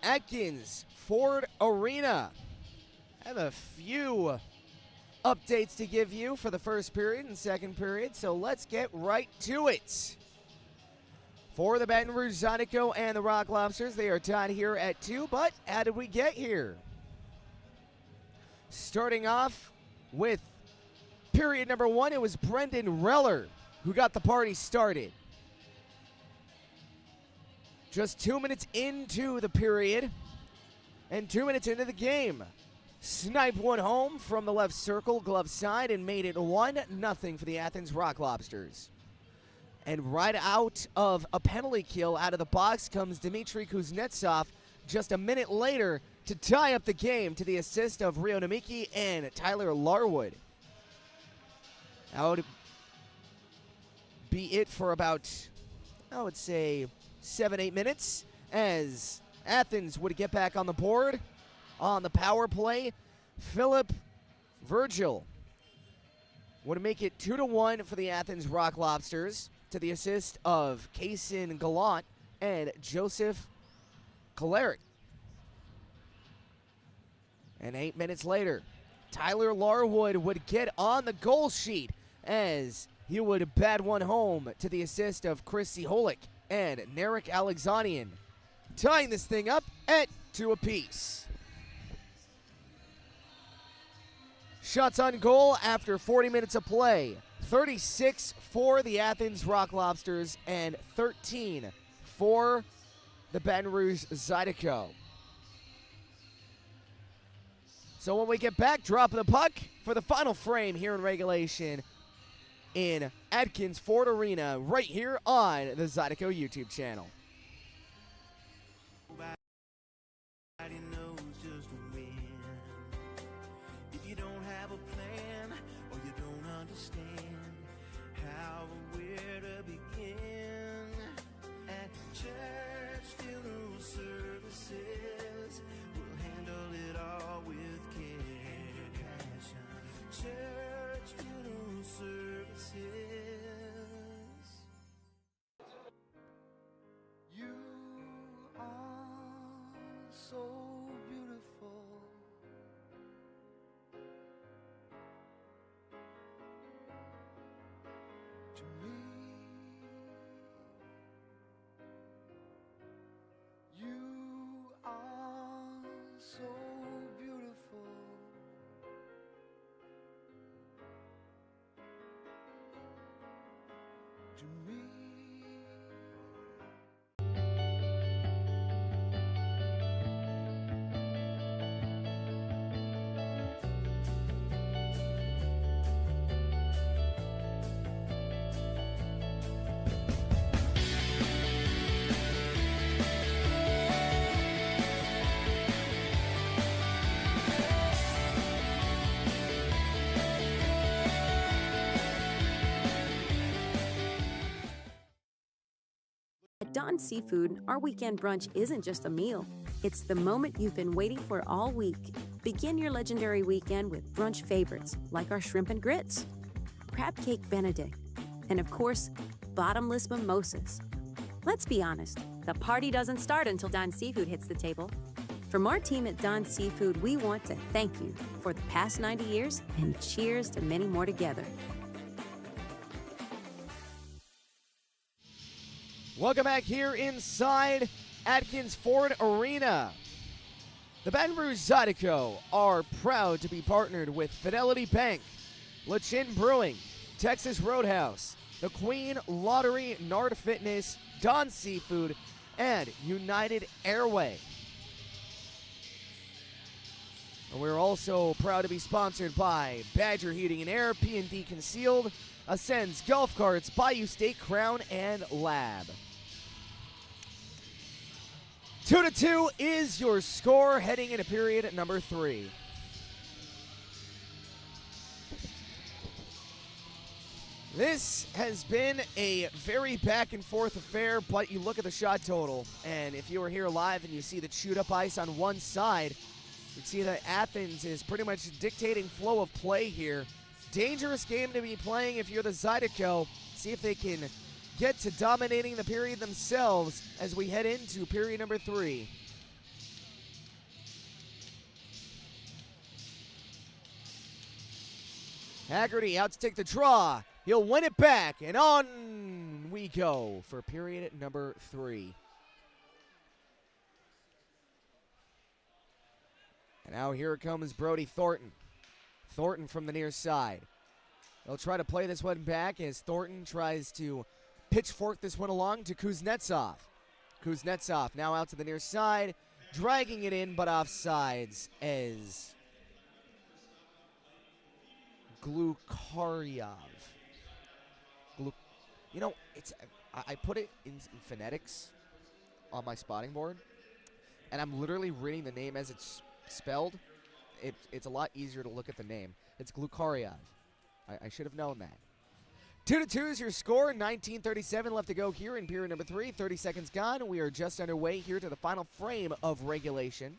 S2: Atkins Ford Arena. I have a few updates to give you for the first period and second period, so let's get right to it. For the Baton Rouge Zydeco and the Rock Lobsters, they are tied here at 2, but how did we get here? Starting off with period number 1, it was Brendan Reller who got the party started. Just 2 minutes into the period and 2 minutes into the game. Sniped one home from the left circle, glove side, and made it 1-0 for the Athens Rock Lobsters. And right out of a penalty kill out of the box comes Dmitry Kuznetsov just a minute later to tie up the game to the assist of Rio Namiki and Tyler Larwood. That would be it for about, I would say, 7-8 minutes as Athens would get back on the board. On the power play, Philip Virgil would make it 2-1 for the Athens Rock Lobsters to the assist of Kaysen Gallant and Joseph Kalaric. And 8 minutes later, Tyler Larwood would get on the goal sheet as he would bat one home to the assist of Chris Siholic and Narek Alexanian, tying this thing up at 2 apiece. Shots on goal after 40 minutes of play. 36 for the Athens Rock Lobsters and 13 for the Baton Rouge Zydeco. So when we get back, drop the puck for the final frame here in regulation in Atkins Ford Arena right here on the Zydeco YouTube channel.
S1: You are so beautiful. To me, you are so beautiful. To me.
S3: At Dawn Seafood, our weekend brunch isn't just a meal. It's the moment you've been waiting for all week. Begin your legendary weekend with brunch favorites like our shrimp and grits, crab cake benedict, and of course, bottomless mimosas. Let's be honest, the party doesn't start until Dawn Seafood hits the table. From our team at Dawn Seafood, we want to thank you for the past 90 years and cheers to many more together.
S2: Welcome back here inside Atkins Ford Arena. The Baton Rouge Zydeco are proud to be partnered with Fidelity Bank, Lachin Brewing, Texas Roadhouse, the Queen Lottery, Nard Fitness, Dawn Seafood, and United Airway. And we're also proud to be sponsored by Badger Heating and Air, P&D Concealed, Ascends Golf Carts, Bayou State Crown, and Lab. 2-2 is your score heading into period number 3. This has been a very back and forth affair, but you look at the shot total, and if you were here live and you see the shoot-up ice on one side, you see that Athens is pretty much dictating flow of play here. Dangerous game to be playing if you're the Zydeco. See if they can get to dominating the period themselves as we head into period number 3. Haggerty out to take the draw. He'll win it back, and on we go for period number 3. And now here comes Brody Thornton. Thornton from the near side. They'll try to play this one back as Thornton tries to pitchfork this one along to Kuznetsov. Kuznetsov now out to the near side, dragging it in, but offsides as Glukaryov. You know, I put it in phonetics on my spotting board, and I'm literally reading the name as it's spelled. It's a lot easier to look at the name. It's Glukaryov. I should have known that. 2-2 is your score. 19:37 left to go here in period number 3. 30 seconds gone. We are just underway here to the final frame of regulation.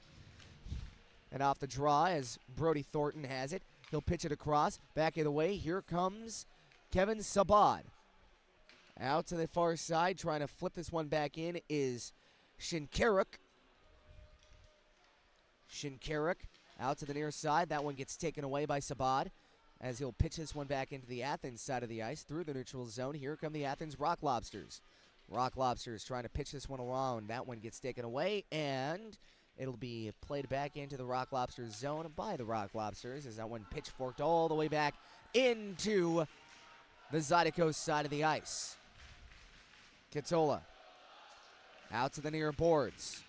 S2: And off the draw as Brody Thornton has it. He'll pitch it across. Back of the way. Here comes Kevin Sabad. Out to the far side. Trying to flip this one back in is Shinkaruk. Shinkaruk out to the near side. That one gets taken away by Sabad. as he'll pitch this one back into the Athens side of the ice through the neutral zone. Here come the Athens Rock Lobsters. Rock Lobsters trying to pitch this one around. That one gets taken away, and it'll be played back into the Rock Lobsters zone by the Rock Lobsters as that one pitchforked all the way back into the Zydeco side of the ice. Katola out to the near boards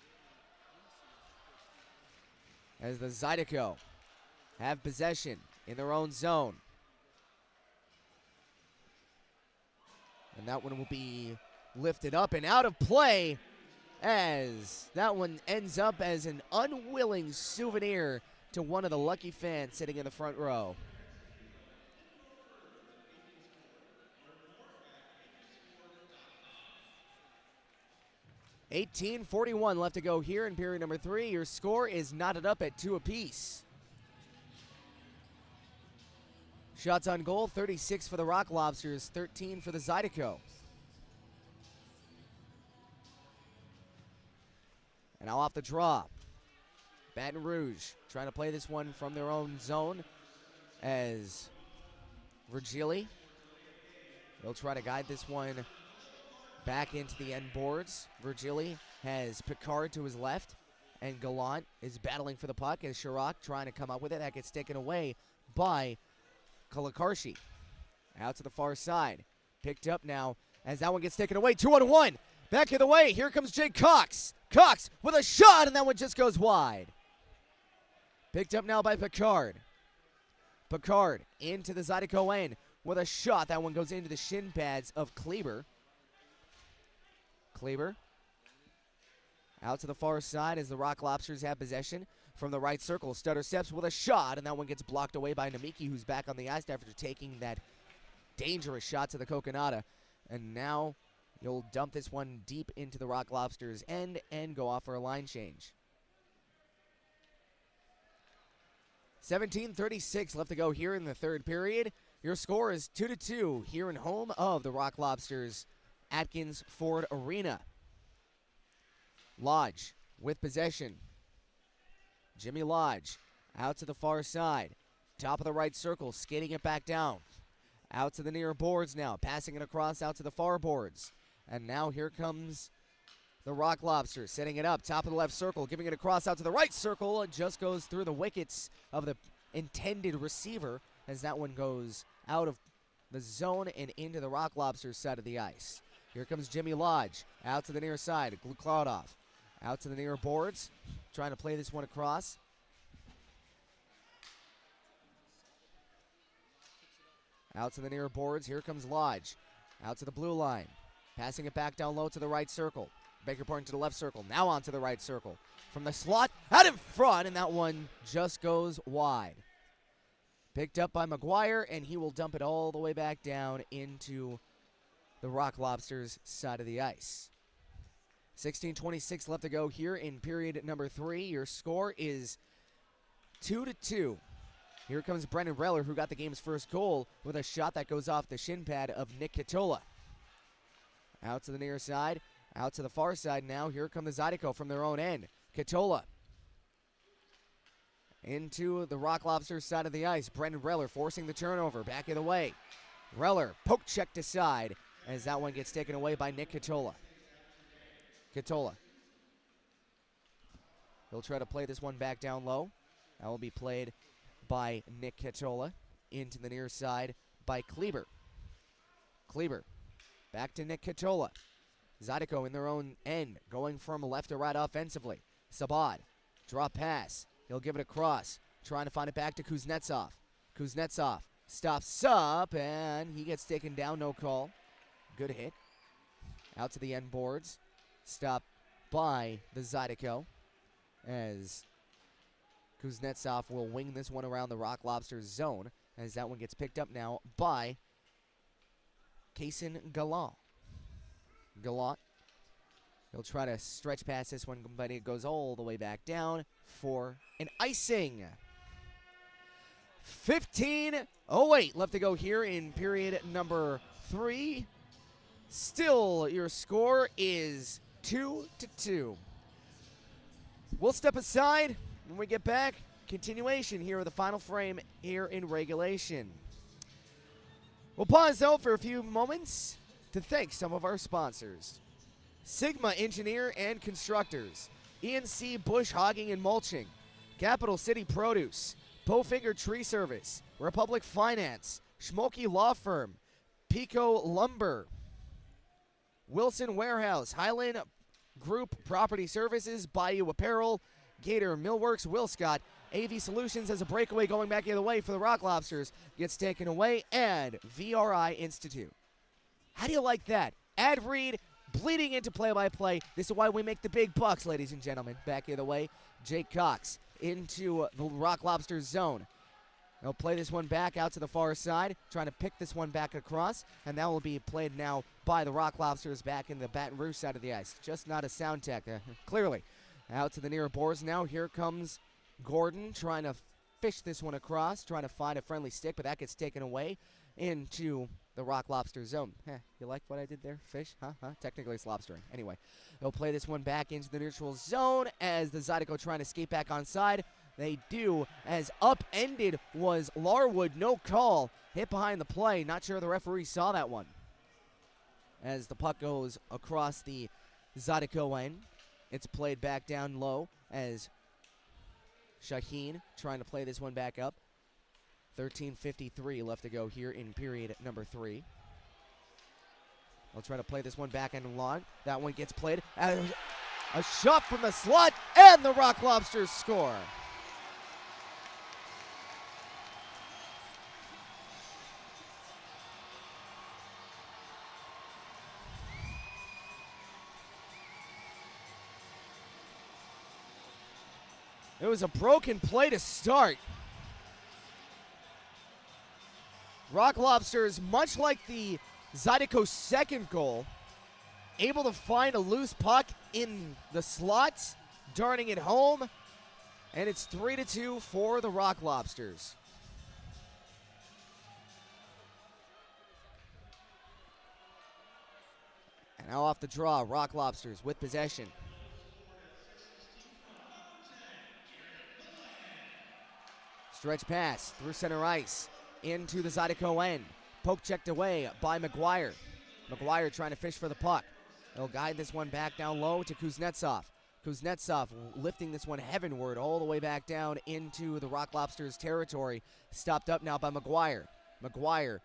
S2: as the Zydeco have possession in their own zone. And that one will be lifted up and out of play as that one ends up as an unwilling souvenir to one of the lucky fans sitting in the front row. .41 left to go here in period number 3. Your score is knotted up at 2 apiece. Shots on goal, 36 for the Rock Lobsters, 13 for the Zydeco. And now off the draw, Baton Rouge trying to play this one from their own zone as Virgili. They'll try to guide this one back into the end boards. Virgili has Picard to his left, and Gallant is battling for the puck as Chirac trying to come up with it. That gets taken away by Kalakarshi. Out to the far side. Picked up now as that one gets taken away. 2-on-1. Back of the way. Here comes Jake Cox. Cox with a shot, and that one just goes wide. Picked up now by Picard. Picard into the Zydeco end with a shot. That one goes into the shin pads of Kleber. Kleber out to the far side as the Rock Lobsters have possession from the right circle. Stutter steps with a shot, and that one gets blocked away by Namiki, who's back on the ice after taking that dangerous shot to the Coconata. And now you'll dump this one deep into the Rock Lobsters end and go off for a line change. 17:36 left to go here in the third period. Your score is 2-2 here in home of the Rock Lobsters, Atkins Ford Arena. Lodge with possession. Jimmy Lodge out to the far side. Top of the right circle, skating it back down. Out to the near boards now, passing it across out to the far boards. And now here comes the Rock Lobsters, setting it up, top of the left circle, giving it across out to the right circle. It just goes through the wickets of the intended receiver as that one goes out of the zone and into the Rock Lobsters side of the ice. Here comes Jimmy Lodge, out to the near side, Glukladov, out to the near boards, trying to play this one across. Out to the near boards, here comes Lodge, out to the blue line, passing it back down low to the right circle. Baker Point to the left circle, now onto the right circle. From the slot, out in front, and that one just goes wide. Picked up by McGuire, and he will dump it all the way back down into the Rock Lobsters side of the ice. 16:26 left to go here in period number 3. Your score is 2-2. Here comes Brendan Reller, who got the game's first goal with a shot that goes off the shin pad of Nick Katola. Out to the near side, out to the far side now. Here come the Zydeco from their own end. Katola into the Rock Lobsters side of the ice. Brendan Reller forcing the turnover, back of the way. Reller poke checked aside as that one gets taken away by Nick Katola. Katola. He'll try to play this one back down low. That will be played by Nick Katola into the near side by Kleber. Kleber back to Nick Katola. Zydeco in their own end, going from left to right offensively. Sabad, drop pass. He'll give it across, trying to find it back to Kuznetsov. Kuznetsov stops up, and he gets taken down, no call. Good hit. Out to the end boards. Stopped by the Zydeco as Kuznetsov will wing this one around the Rock Lobsters zone as that one gets picked up now by Kaysen Gallant. Gallant. He'll try to stretch past this one, but it goes all the way back down for an icing. 15:08 left to go here in period number 3. Still, your score is 2-2. We'll step aside when we get back. Continuation here of the final frame here in regulation. We'll pause though for a few moments to thank some of our sponsors. Sigma Engineer and Constructors, ENC Bush Hogging and Mulching, Capital City Produce, Bowfinger Tree Service, Republic Finance, Schmokey Law Firm, Pico Lumber, Wilson Warehouse, Highland Group Property Services, Bayou Apparel, Gator Millworks, Will Scott, AV Solutions as a breakaway going back the other way for the Rock Lobsters gets taken away, and VRI Institute. How do you like that? Ad read, bleeding into play-by-play. This is why we make the big bucks, ladies and gentlemen. Back the other way, Jake Cox into the Rock Lobsters zone. They'll play this one back out to the far side, trying to pick this one back across, and that will be played now by the Rock Lobsters back in the Baton Rouge side of the ice. Just not a sound tech, clearly. Out to the near boards now. Here comes Gordon trying to fish this one across, trying to find a friendly stick, but that gets taken away into the Rock Lobster zone. You like what I did there? Fish? Huh? Technically it's lobstering. Anyway, they'll play this one back into the neutral zone as the Zydeco trying to skate back onside. They do, as upended was Larwood. No call. Hit behind the play. Not sure the referee saw that one. As the puck goes across the Zydeco end, it's played back down low as Shaheen trying to play this one back up. 13:53 left to go here in period number 3. They'll try to play this one back and long. That one gets played. A shot from the slot, and the Rock Lobsters score. It was a broken play to start. Rock Lobsters, much like the Zydeco's second goal, able to find a loose puck in the slots, darting it home, and it's 3-2 for the Rock Lobsters. And now off the draw, Rock Lobsters with possession. Stretch pass through center ice into the Zydeco end. Poke checked away by McGuire. McGuire trying to fish for the puck. They'll guide this one back down low to Kuznetsov. Kuznetsov lifting this one heavenward all the way back down into the Rock Lobsters territory. Stopped up now by McGuire. McGuire,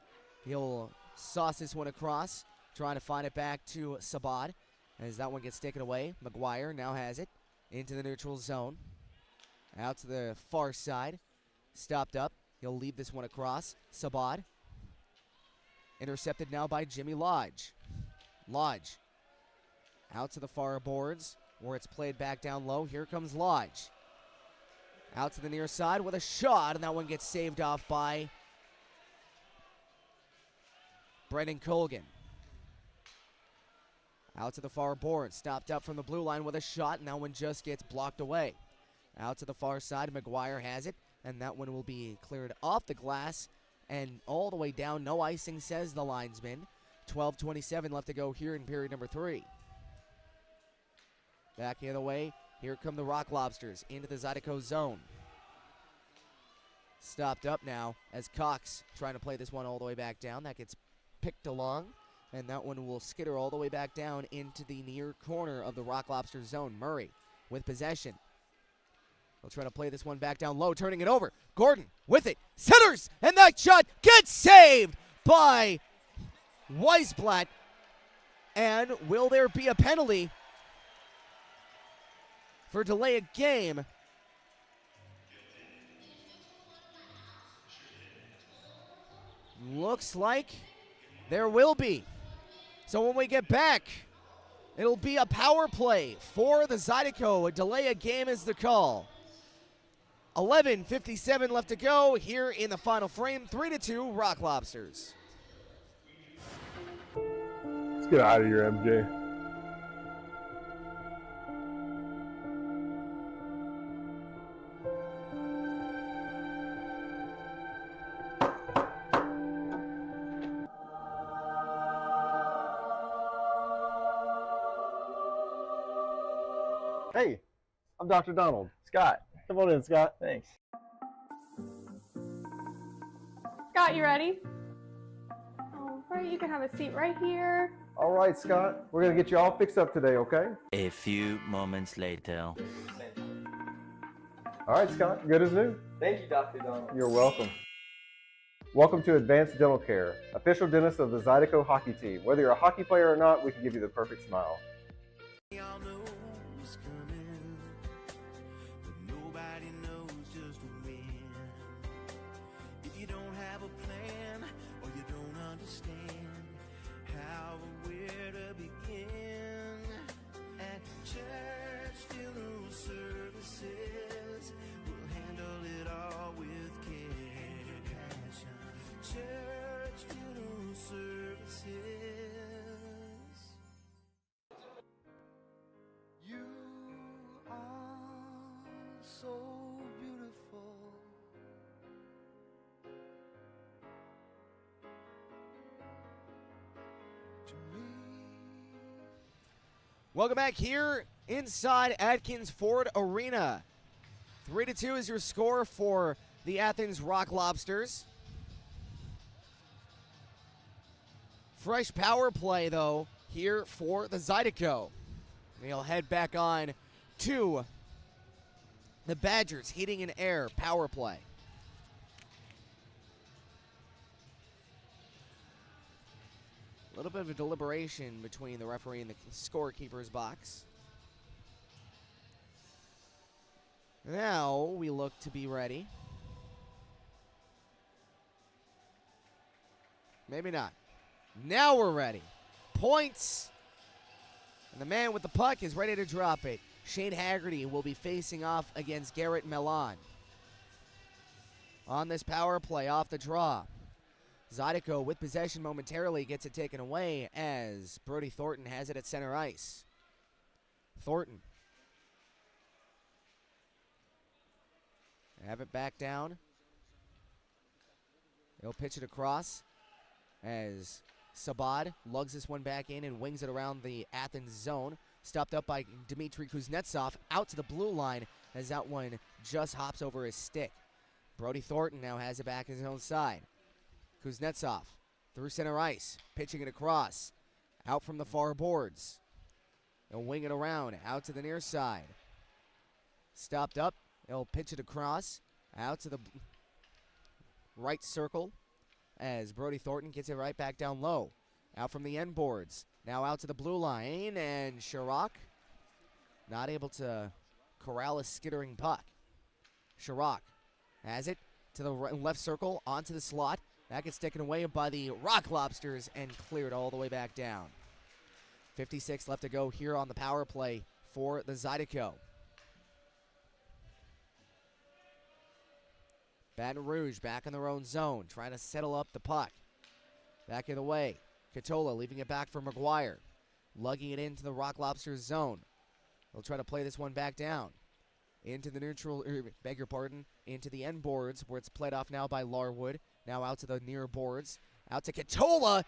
S2: he'll sauce this one across, trying to find it back to Sabad. As that one gets taken away, McGuire now has it into the neutral zone. Out to the far side. Stopped up. He'll leave this one across. Sabad. Intercepted now by Jimmy Lodge. Lodge. Out to the far boards where it's played back down low. Here comes Lodge. Out to the near side with a shot, and that one gets saved off by Brendan Colgan. Out to the far board. Stopped up from the blue line with a shot, and that one just gets blocked away. Out to the far side. McGuire has it. And that one will be cleared off the glass and all the way down. No icing, says the linesman. 12:27 left to go here in period number 3. Back the other way. Here come the Rock Lobsters into the Zydeco zone. Stopped up now as Cox trying to play this one all the way back down. That gets picked along. And that one will skitter all the way back down into the near corner of the Rock Lobsters zone. Murray with possession. They'll try to play this one back down low, turning it over. Gordon with it. Centers! And that shot gets saved by Weisblatt. And will there be a penalty for delay of game? Looks like there will be. So when we get back, it'll be a power play for the Zydeco. A delay of game is the call. 11:57 left to go here in the final frame. 3-2 Rock Lobsters.
S11: Let's get out of here, MJ.
S12: Hey, I'm Dr. Donald. Scott. Come on in, Scott.
S13: Scott, you ready? right, you can have a seat right here.
S12: All right, Scott. We're going to get you all fixed up today, okay?
S14: A few moments later.
S12: All right, Scott. Good as new.
S15: Thank you, Dr. Donald.
S12: You're welcome. Welcome to Advanced Dental Care, official dentist of the Zydeco hockey team. Whether you're a hockey player or not, we can give you the perfect smile.
S1: You are so beautiful. To me.
S2: Welcome back here inside Atkins Ford Arena. 3-2 is your score for the Athens Rock Lobsters. Fresh power play, though, here for the Zydeco. They'll head back on to the Badgers, heating and air power play. A little bit of a deliberation between the referee and the scorekeeper's box. Now we look to be ready. Maybe not. Now we're ready. Points. And the man with the puck is ready to drop it. Shane Haggerty will be facing off against Garrett Milan. On this power play, off the draw. Zydeco with possession momentarily gets it taken away as Brody Thornton has it at center ice. Thornton. Have it back down. He'll pitch it across as Sabad lugs this one back in and wings it around the Athens zone. Stopped up by Dmitry Kuznetsov out to the blue line as that one just hops over his stick. Brody Thornton now has it back his own side. Kuznetsov through center ice, pitching it across. Out from the far boards. They'll wing it around, out to the near side. Stopped up, they'll pitch it across, out to the right circle as Brody Thornton gets it right back down low. Out from the end boards, now out to the blue line, and Chirac not able to corral a skittering puck. Chirac has it to the left circle, onto the slot. That gets taken away by the Rock Lobsters and cleared all the way back down. 56 left to go here on the power play for the Zydeco. Baton Rouge back in their own zone, trying to settle up the puck. Back in the way. Katola leaving it back for McGuire. Lugging it into the Rock Lobsters zone. They'll try to play this one back down. Into the neutral, into the end boards where it's played off now by Larwood. Now out to the near boards. Out to Katola.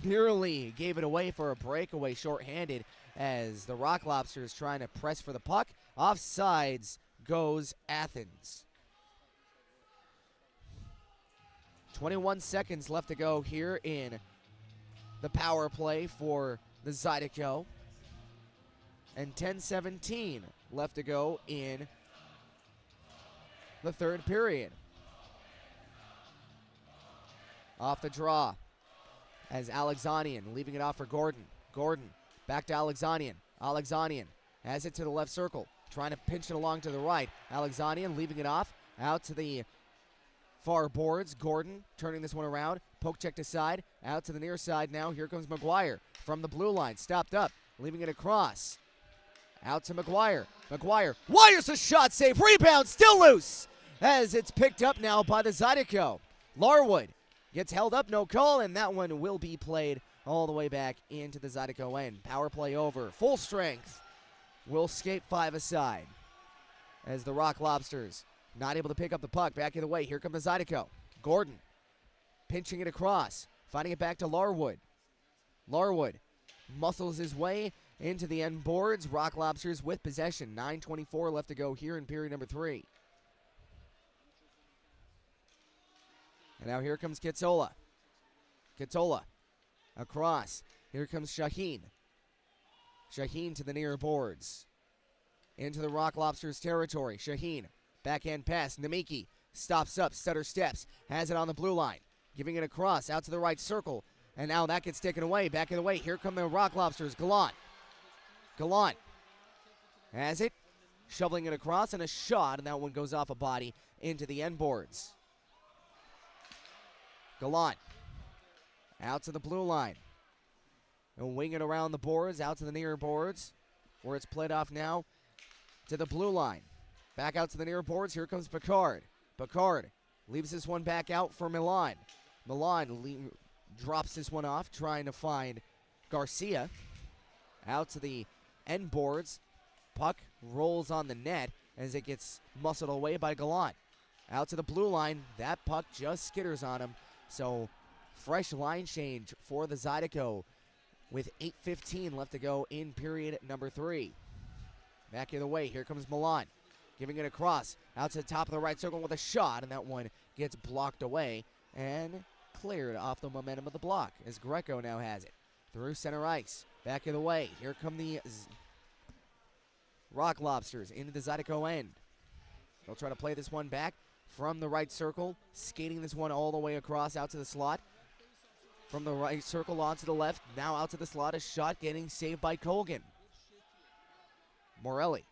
S2: Nearly gave it away for a breakaway shorthanded as the Rock Lobsters trying to press for the puck. Offsides goes Athens. 21 seconds left to go here in the power play for the Zydeco. And 10:17 left to go in the third period. Off the draw as Alexanian leaving it off for Gordon. Gordon back to Alexanian. Alexanian has it to the left circle, trying to pinch it along to the right. Alexanian leaving it off out to the far boards. Gordon turning this one around. Poke checked aside. Out to the near side now. Here comes McGuire from the blue line. Stopped up. Leaving it across. Out to McGuire. McGuire wires a shot save. Rebound still loose as it's picked up now by the Zydeco. Larwood gets held up. No call, and that one will be played all the way back into the Zydeco end. Power play over. Full strength. Will skate 5 aside as the Rock Lobsters not able to pick up the puck. Back in the way. Here comes the Zydeco. Gordon pinching it across. Finding it back to Larwood. Larwood muscles his way into the end boards. Rock Lobsters with possession. 9:24 left to go here in period number 3. And now here comes Kitsola. Kitsola Across. Here comes Shaheen. Shaheen to the near boards. Into the Rock Lobsters territory. Shaheen. Backhand pass. Namiki stops up. Stutter steps. Has it on the blue line. Giving it across. Out to the right circle. And now that gets taken away. Back in the way. Here come the Rock Lobsters. Gallant. Gallant. Has it. Shoveling it across. And a shot. And that one goes off a body into the end boards. Gallant. Out to the blue line. And wing it around the boards. Out to the near boards. Where it's played off now to the blue line. Back out to the near boards. Here comes Picard. Picard leaves this one back out for Milan. Milan drops this one off, trying to find Garcia. Out to the end boards. Puck rolls on the net as it gets muscled away by Gallant. Out to the blue line. That puck just skitters on him. So fresh line change for the Zydeco with 8:15 left to go in period number 3. Back in the way. Here comes Milan. Giving it across. Out to the top of the right circle with a shot. And that one gets blocked away and cleared off the momentum of the block as Greco now has it. Through center ice. Back in the way. Here come the Rock Lobsters into the Zydeco end. They'll try to play this one back from the right circle. Skating this one all the way across out to the slot. From the right circle onto the left. Now out to the slot. A shot getting saved by Colgan. Morelli.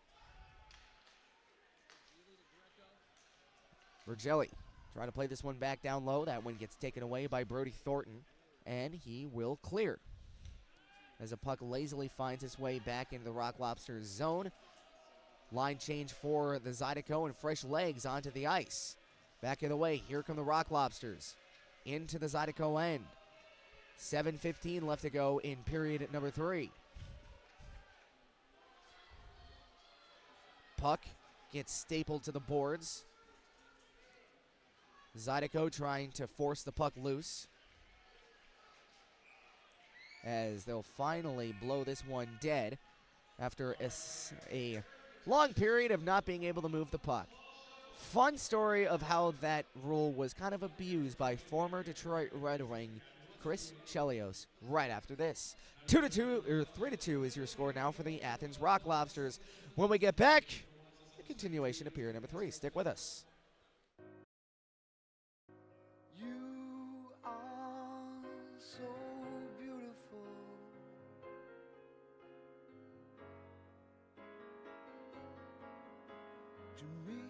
S2: Vergelli trying to play this one back down low. That one gets taken away by Brody Thornton, and he will clear. As a puck lazily finds its way back into the Rock Lobsters zone. Line change for the Zydeco and fresh legs onto the ice. Back in the way. Here come the Rock Lobsters into the Zydeco end. 7:15 left to go in period number 3. Puck gets stapled to the boards. Zydeco trying to force the puck loose as they'll finally blow this one dead after a long period of not being able to move the puck. Fun story of how that rule was kind of abused by former Detroit Red Wing Chris Chelios right after this. 3-2 is your score now for the Athens Rock Lobsters. When we get back, the continuation of period number 3. Stick with us.
S1: You are so beautiful. To me.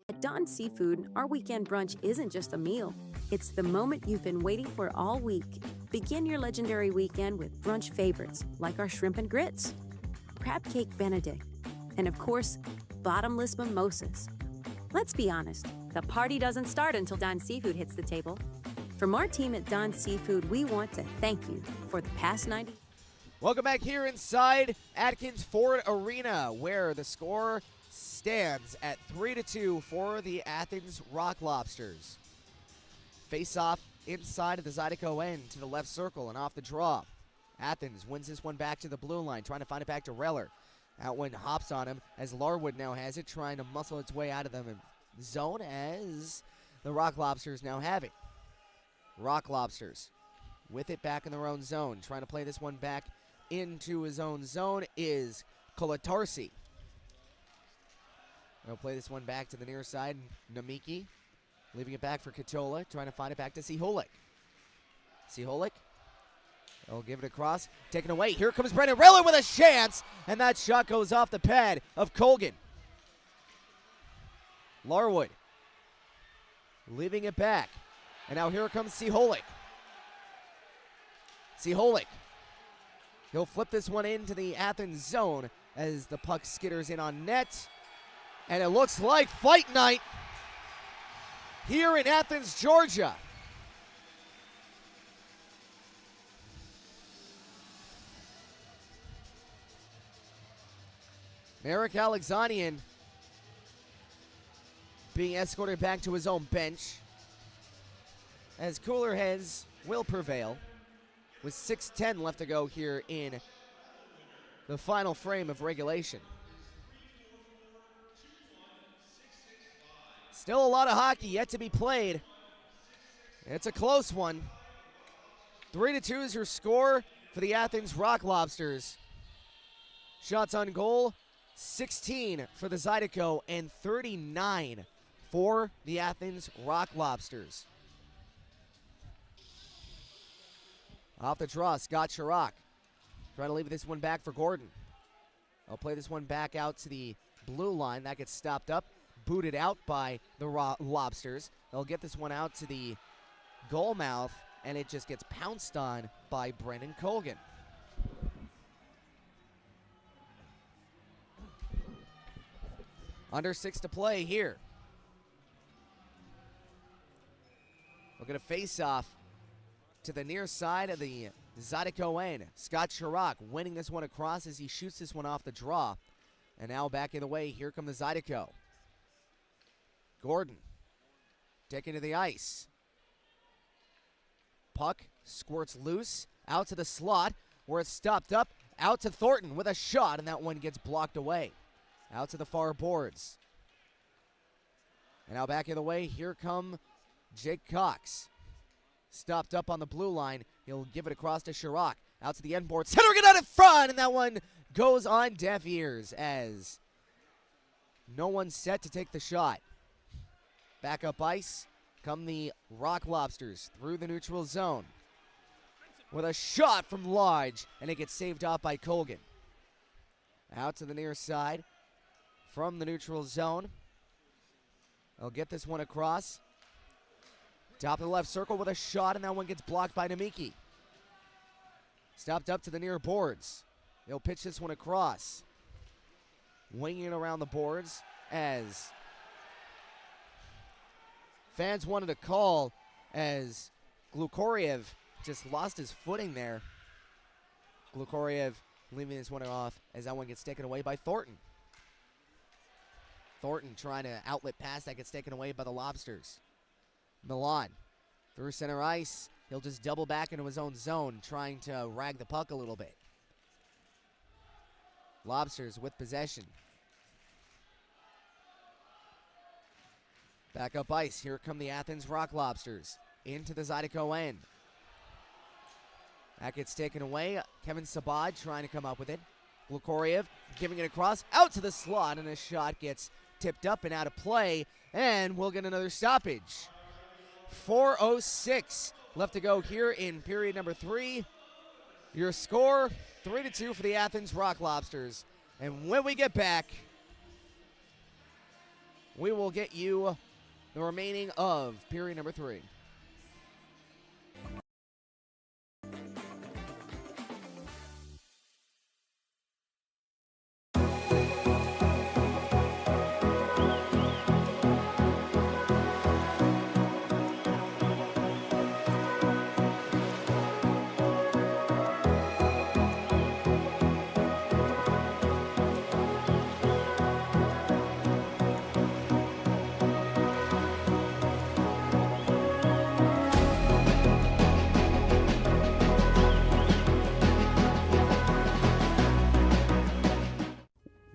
S3: At Dawn Seafood, our weekend brunch isn't just a meal. It's the moment you've been waiting for all week. Begin your legendary weekend with brunch favorites like our shrimp and grits, crab cake benedict, and of course, bottomless mimosas. Let's be honest, the party doesn't start until Dawn Seafood hits the table. From our team at Dawn Seafood, we want to thank you for the past 90.
S2: Welcome back here inside Atkins Ford Arena, where the score stands at 3-2 for the Athens Rock Lobsters. Face off inside of the Zydeco end to the left circle and off the draw. Athens wins this one back to the blue line, trying to find it back to Reller. That one hops on him as Larwood now has it, trying to muscle its way out of the zone as the Rock Lobsters now have it. Rock Lobsters with it back in their own zone, trying to play this one back into his own zone is Kolatarsi. They'll play this one back to the near side. Namiki leaving it back for Katola, trying to find it back to Siholik. Siholik, they'll give it across, taken away. Here comes Brendan Reller with a chance, and that shot goes off the pad of Colgan. Larwood leaving it back, and now here comes Siholik. Siholik, he'll flip this one into the Athens zone as the puck skitters in on net. And it looks like fight night here in Athens, Georgia. Eric Alexanian being escorted back to his own bench as cooler heads will prevail with 6:10 left to go here in the final frame of regulation. Still a lot of hockey yet to be played. It's a close one. 3-2 is your score for the Athens Rock Lobsters. Shots on goal, 16 for the Zydeco and 39 for the Athens Rock Lobsters. Off the draw, Scott Chirac. Trying to leave this one back for Gordon. I'll play this one back out to the blue line. That gets stopped up, booted out by the Lobsters. They'll get this one out to the goal mouth, and it just gets pounced on by Brendan Colgan. Under 6 to play here. We'll get a face-off to the near side of the Zydeco end. Scott Chirac winning this one across as he shoots this one off the draw. And now back in the way, here come the Zydeco. Gordon taking to the ice. Puck squirts loose, out to the slot, where it's stopped up, out to Thornton with a shot, and that one gets blocked away. Out to the far boards. And now back in the way, here come Jake Cox. Stopped up on the blue line. He'll give it across to Chirac. Out to the end board. Centering it out in front, and that one goes on deaf ears as no one's set to take the shot. Back up ice come the Rock Lobsters through the neutral zone with a shot from Lodge, and it gets saved off by Colgan. Out to the near side from the neutral zone. They'll get this one across. Top of the left circle with a shot, and that one gets blocked by Namiki. Stopped up to the near boards. They'll pitch this one across. Winging it around the boards as fans wanted a call as Glukoriev just lost his footing there. Glukoriev leaving this one off as that one gets taken away by Thornton. Thornton trying to outlet pass that gets taken away by the Lobsters. Milan through center ice. He'll just double back into his own zone, trying to rag the puck a little bit. Lobsters with possession. Back up ice. Here come the Athens Rock Lobsters into the Zydeco end. That gets taken away. Kevin Sabad trying to come up with it. Glukoriev giving it across out to the slot, and a shot gets tipped up and out of play, and we'll get another stoppage. 4:06 left to go here in period number 3. Your score, 3-2 for the Athens Rock Lobsters. And when we get back, we will get you the remaining of period number 3.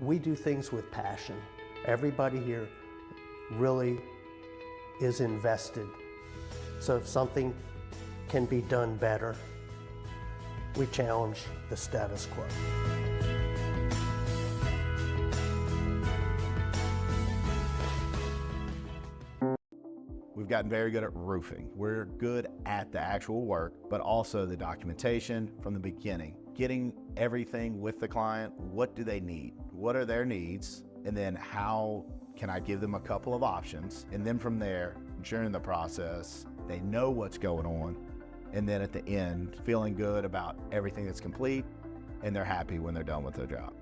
S4: We do things with passion. Everybody here really is invested. So if something can be done better, we challenge the status quo.
S5: We've gotten very good at roofing. We're good at the actual work, but also the documentation from the beginning. Getting everything with the client. What do they need? What are their needs? And then how can I give them a couple of options? And then from there, during the process, they know what's going on. And then at the end, feeling good about everything that's complete, and they're happy when they're done with their job.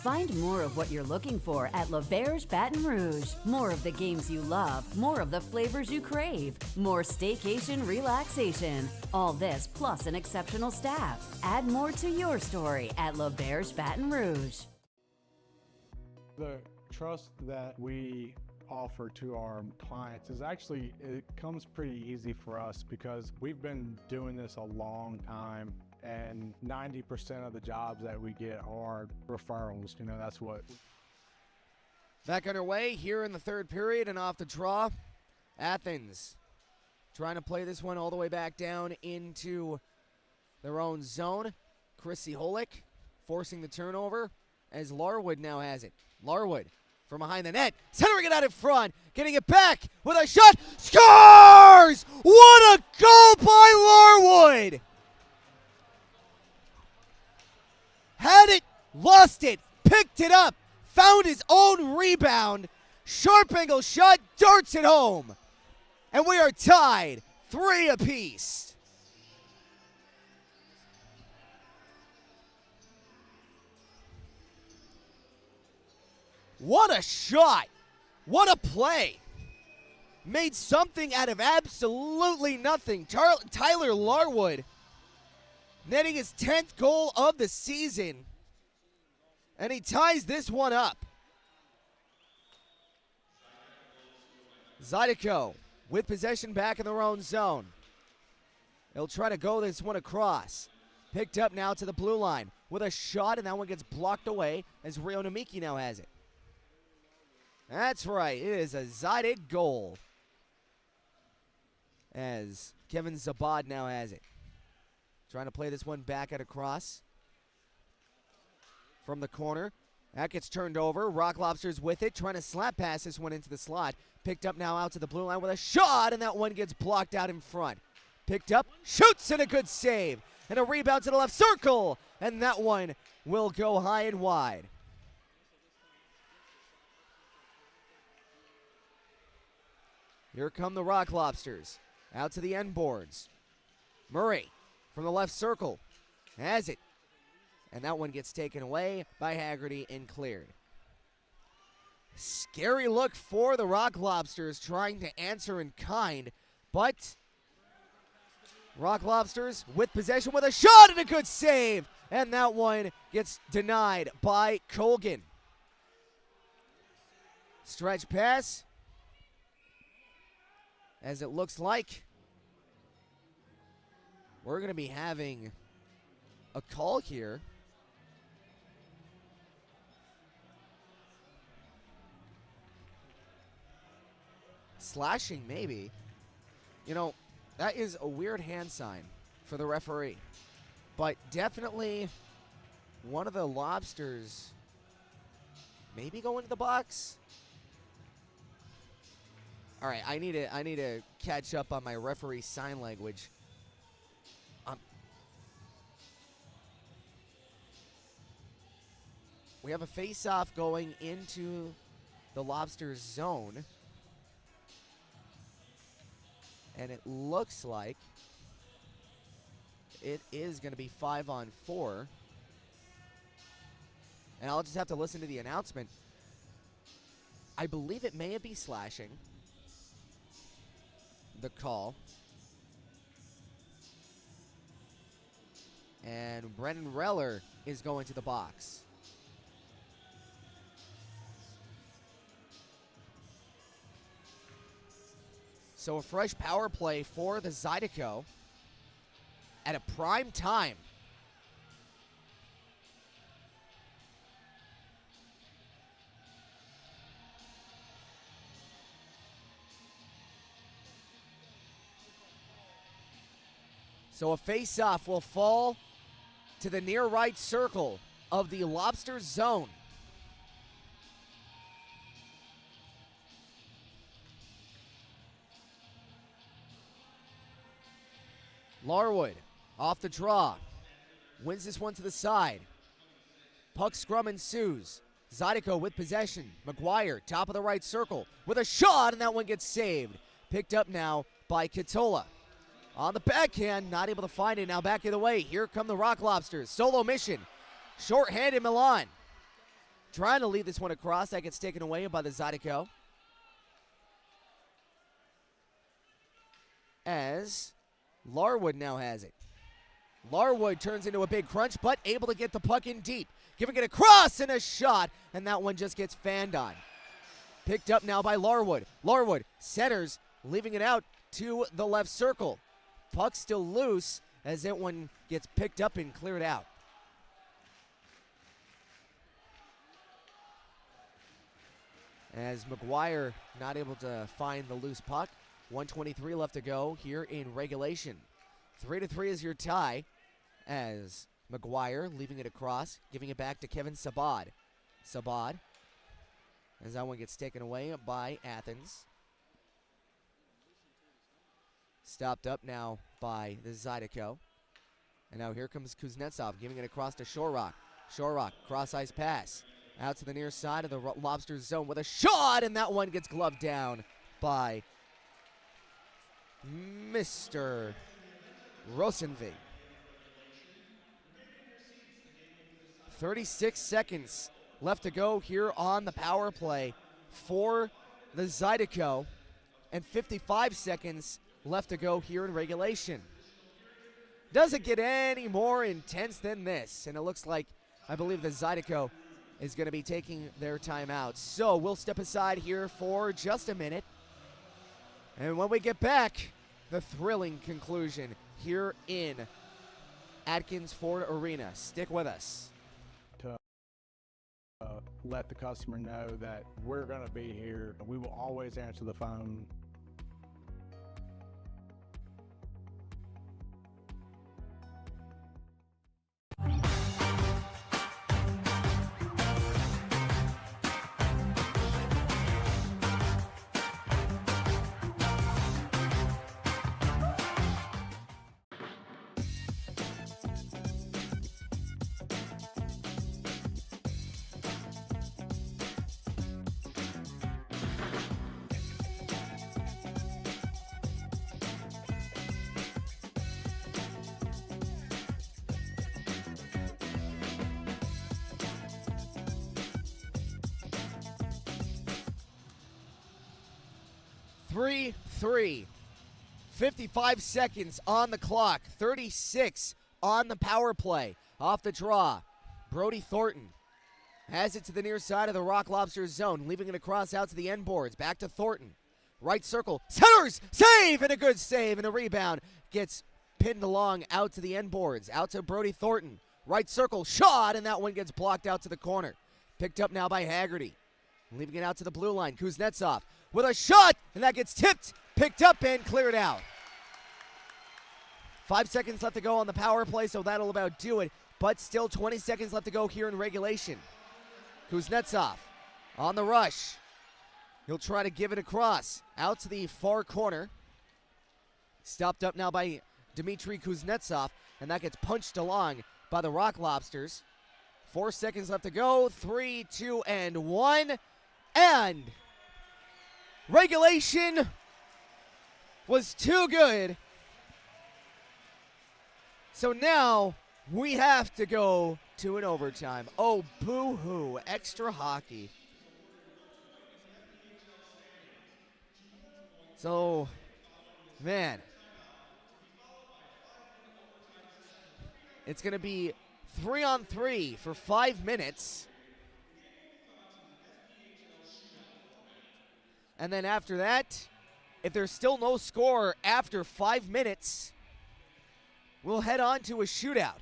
S6: Find more of what you're looking for at Lobsters Baton Rouge. More of the games you love, more of the flavors you crave, more staycation relaxation. All this plus an exceptional staff. Add more to your story at Lobsters Baton Rouge.
S7: The trust that we offer to our clients is actually, it comes pretty easy for us because we've been doing this a long time, and 90% of the jobs that we get are referrals. You know, that's what.
S2: Back underway here in the third period, and off the draw, Athens trying to play this one all the way back down into their own zone. Chrissy Holick forcing the turnover as Larwood now has it. Larwood from behind the net, centering it out in front, getting it back with a shot, scores! What a goal by Larwood! Had it, lost it, picked it up, found his own rebound, sharp angle shot, darts it home. And we are tied 3 apiece. What a shot! What a play! Made something out of absolutely nothing. Tyler Larwood netting his 10th goal of the season. And he ties this one up. Zydeco with possession back in their own zone. They'll try to go this one across. Picked up now to the blue line with a shot, and that one gets blocked away as Rio Namiki now has it. That's right, it is a Zydeco goal as Kevin Zabad now has it. Trying to play this one back at a cross from the corner. That gets turned over. Rock Lobsters with it, trying to slap pass this one into the slot. Picked up now out to the blue line with a shot, and that one gets blocked out in front. Picked up, shoots, and a good save. And a rebound to the left circle, and that one will go high and wide. Here come the Rock Lobsters. Out to the end boards. Murray from the left circle has it. And that one gets taken away by Haggerty and cleared. Scary look for the Rock Lobsters trying to answer in kind. But Rock Lobsters with possession with a shot and a good save. And that one gets denied by Colgan. Stretch pass. As it looks like we're going to be having a call here. Slashing, maybe. You know, that is a weird hand sign for the referee. But definitely one of the Lobsters maybe go into the box. All right, I need to catch up on my referee sign language. We have a face-off going into the Lobsters zone. And it looks like it is going to be 5-on-4. And I'll just have to listen to the announcement. I believe it may be slashing. The call. And Brennan Reller is going to the box. So a fresh power play for the Zydeco at a prime time. So a face-off will fall to the near right circle of the Lobsters zone. Larwood off the draw. Wins this one to the side. Puck scrum ensues. Zydeco with possession. McGuire, top of the right circle, with a shot, and that one gets saved. Picked up now by Katola. On the backhand, not able to find it. Now back the other way. Here come the Rock Lobsters. Solo mission. Shorthanded Milan. Trying to lead this one across. That gets taken away by the Zydeco. As Larwood now has it. Larwood turns into a big crunch, but able to get the puck in deep. Giving it across and a shot, and that one just gets fanned on. Picked up now by Larwood. Larwood centers, leaving it out to the left circle. Puck still loose as that one gets picked up and cleared out. As McGuire not able to find the loose puck. 1:23 left to go here in regulation. 3-3 is your tie as McGuire leaving it across, giving it back to Kevin Sabad. Sabad, as that one gets taken away by Athens. Stopped up now by the Zydeco. And now here comes Kuznetsov giving it across to Shorrock. Shorrock, cross-ice pass. Out to the near side of the Lobsters zone with a shot, and that one gets gloved down by Mr. Rosenvig. 36 seconds left to go here on the power play for the Zydeco, and 55 seconds left to go here in regulation. Doesn't get any more intense than this, and it looks like, I believe the Zydeco is going to be taking their timeout. So we'll step aside here for just a minute. And when we get back, the thrilling conclusion here in Atkins Ford Arena. Stick with us.
S7: To let the customer know that we're going to be here. We will always answer the phone.
S2: Three. 55 seconds on the clock. 36 on the power play. Off the draw, Brody Thornton has it to the near side of the Rock Lobsters zone, leaving it across out to the end boards. Back to Thornton. Right circle. Centers! Save! And a good save. And a rebound gets pinned along out to the end boards. Out to Brody Thornton. Right circle. Shot! And that one gets blocked out to the corner. Picked up now by Haggerty. Leaving it out to the blue line. Kuznetsov with a shot, and that gets tipped, picked up, and cleared out. 5 seconds left to go on the power play, so that'll about do it. But still 20 seconds left to go here in regulation. Kuznetsov on the rush. He'll try to give it across. Out to the far corner. Stopped up now by Dmitry Kuznetsov, and that gets punched along by the Rock Lobsters. 4 seconds left to go. 3, 2, and 1. And regulation was too good. So now we have to go to an overtime. Oh, boo-hoo. Extra hockey. So, man. It's going to be 3-on-3 for 5 minutes. And then after that, if there's still no score after 5 minutes, we'll head on to a shootout.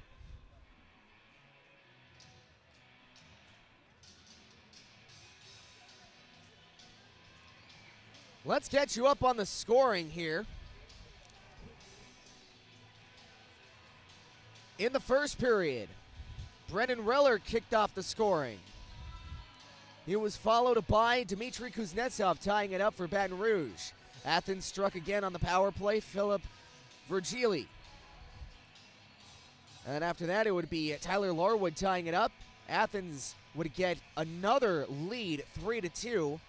S2: Let's get you up on the scoring here. In the first period, Brendan Reller kicked off the scoring. He was followed by Dmitry Kuznetsov tying it up for Baton Rouge. Athens struck again on the power play, Philip Virgili. And then after that, it would be Tyler Larwood tying it up. Athens would get another lead, 3-2,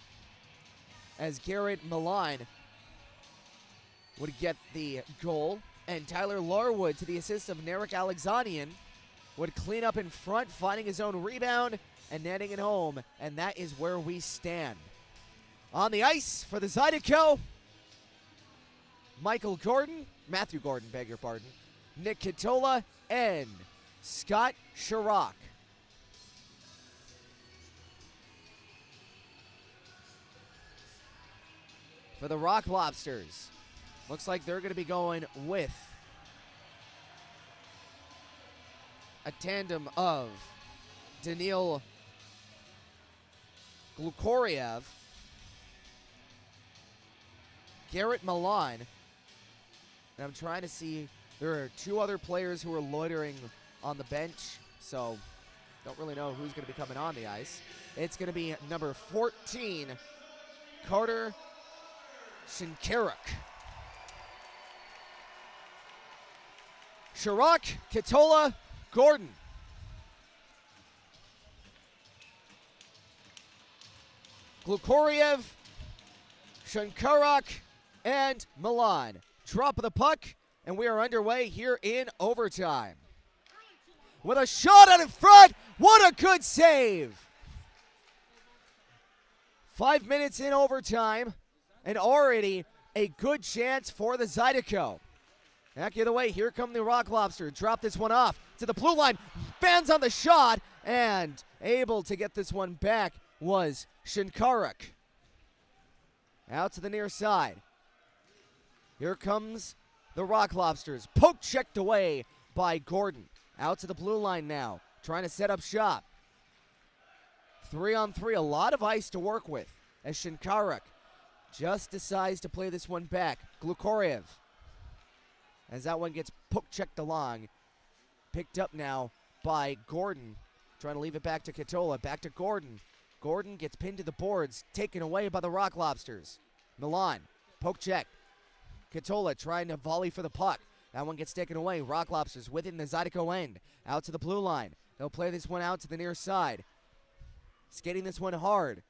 S2: as Garrett Milan would get the goal. And Tyler Larwood, to the assist of Narek Alexanian, would clean up in front, finding his own rebound, and netting it home, and that is where we stand. On the ice for the Zydeco, Matthew Gordon, beg your pardon, Nick Katola, and Scott Chirac. For the Rock Lobsters, looks like they're going to be going with a tandem of Daniil Glukoriev, Garrett Milan, and I'm trying to see, there are 2 other players who are loitering on the bench, so don't really know who's going to be coming on the ice. It's going to be number 14, Carter Shinkaruk. Chirac, Katola, Gordon. Glukoriev, Shinkaruk, and Milan. Drop of the puck, and we are underway here in overtime. With a shot out in front, what a good save! 5 minutes in overtime, and already a good chance for the Zydeco. Back the other way, here come the Rock Lobster. Drop this one off to the blue line. Fans on the shot, and able to get this one back was Shinkaruk. Out to the near side. Here comes the Rock Lobsters. Poke checked away by Gordon. Out to the blue line now, trying to set up shop. 3-on-3, a lot of ice to work with as Shinkaruk just decides to play this one back. Glukoriev, as that one gets poke checked along. Picked up now by Gordon, trying to leave it back to Katola. Back to Gordon. Gordon gets pinned to the boards, taken away by the Rock Lobsters. Milan, poke check. Katola trying to volley for the puck. That one gets taken away. Rock Lobsters within the Zydeco end. Out to the blue line. They'll play this one out to the near side. Skating this one hard.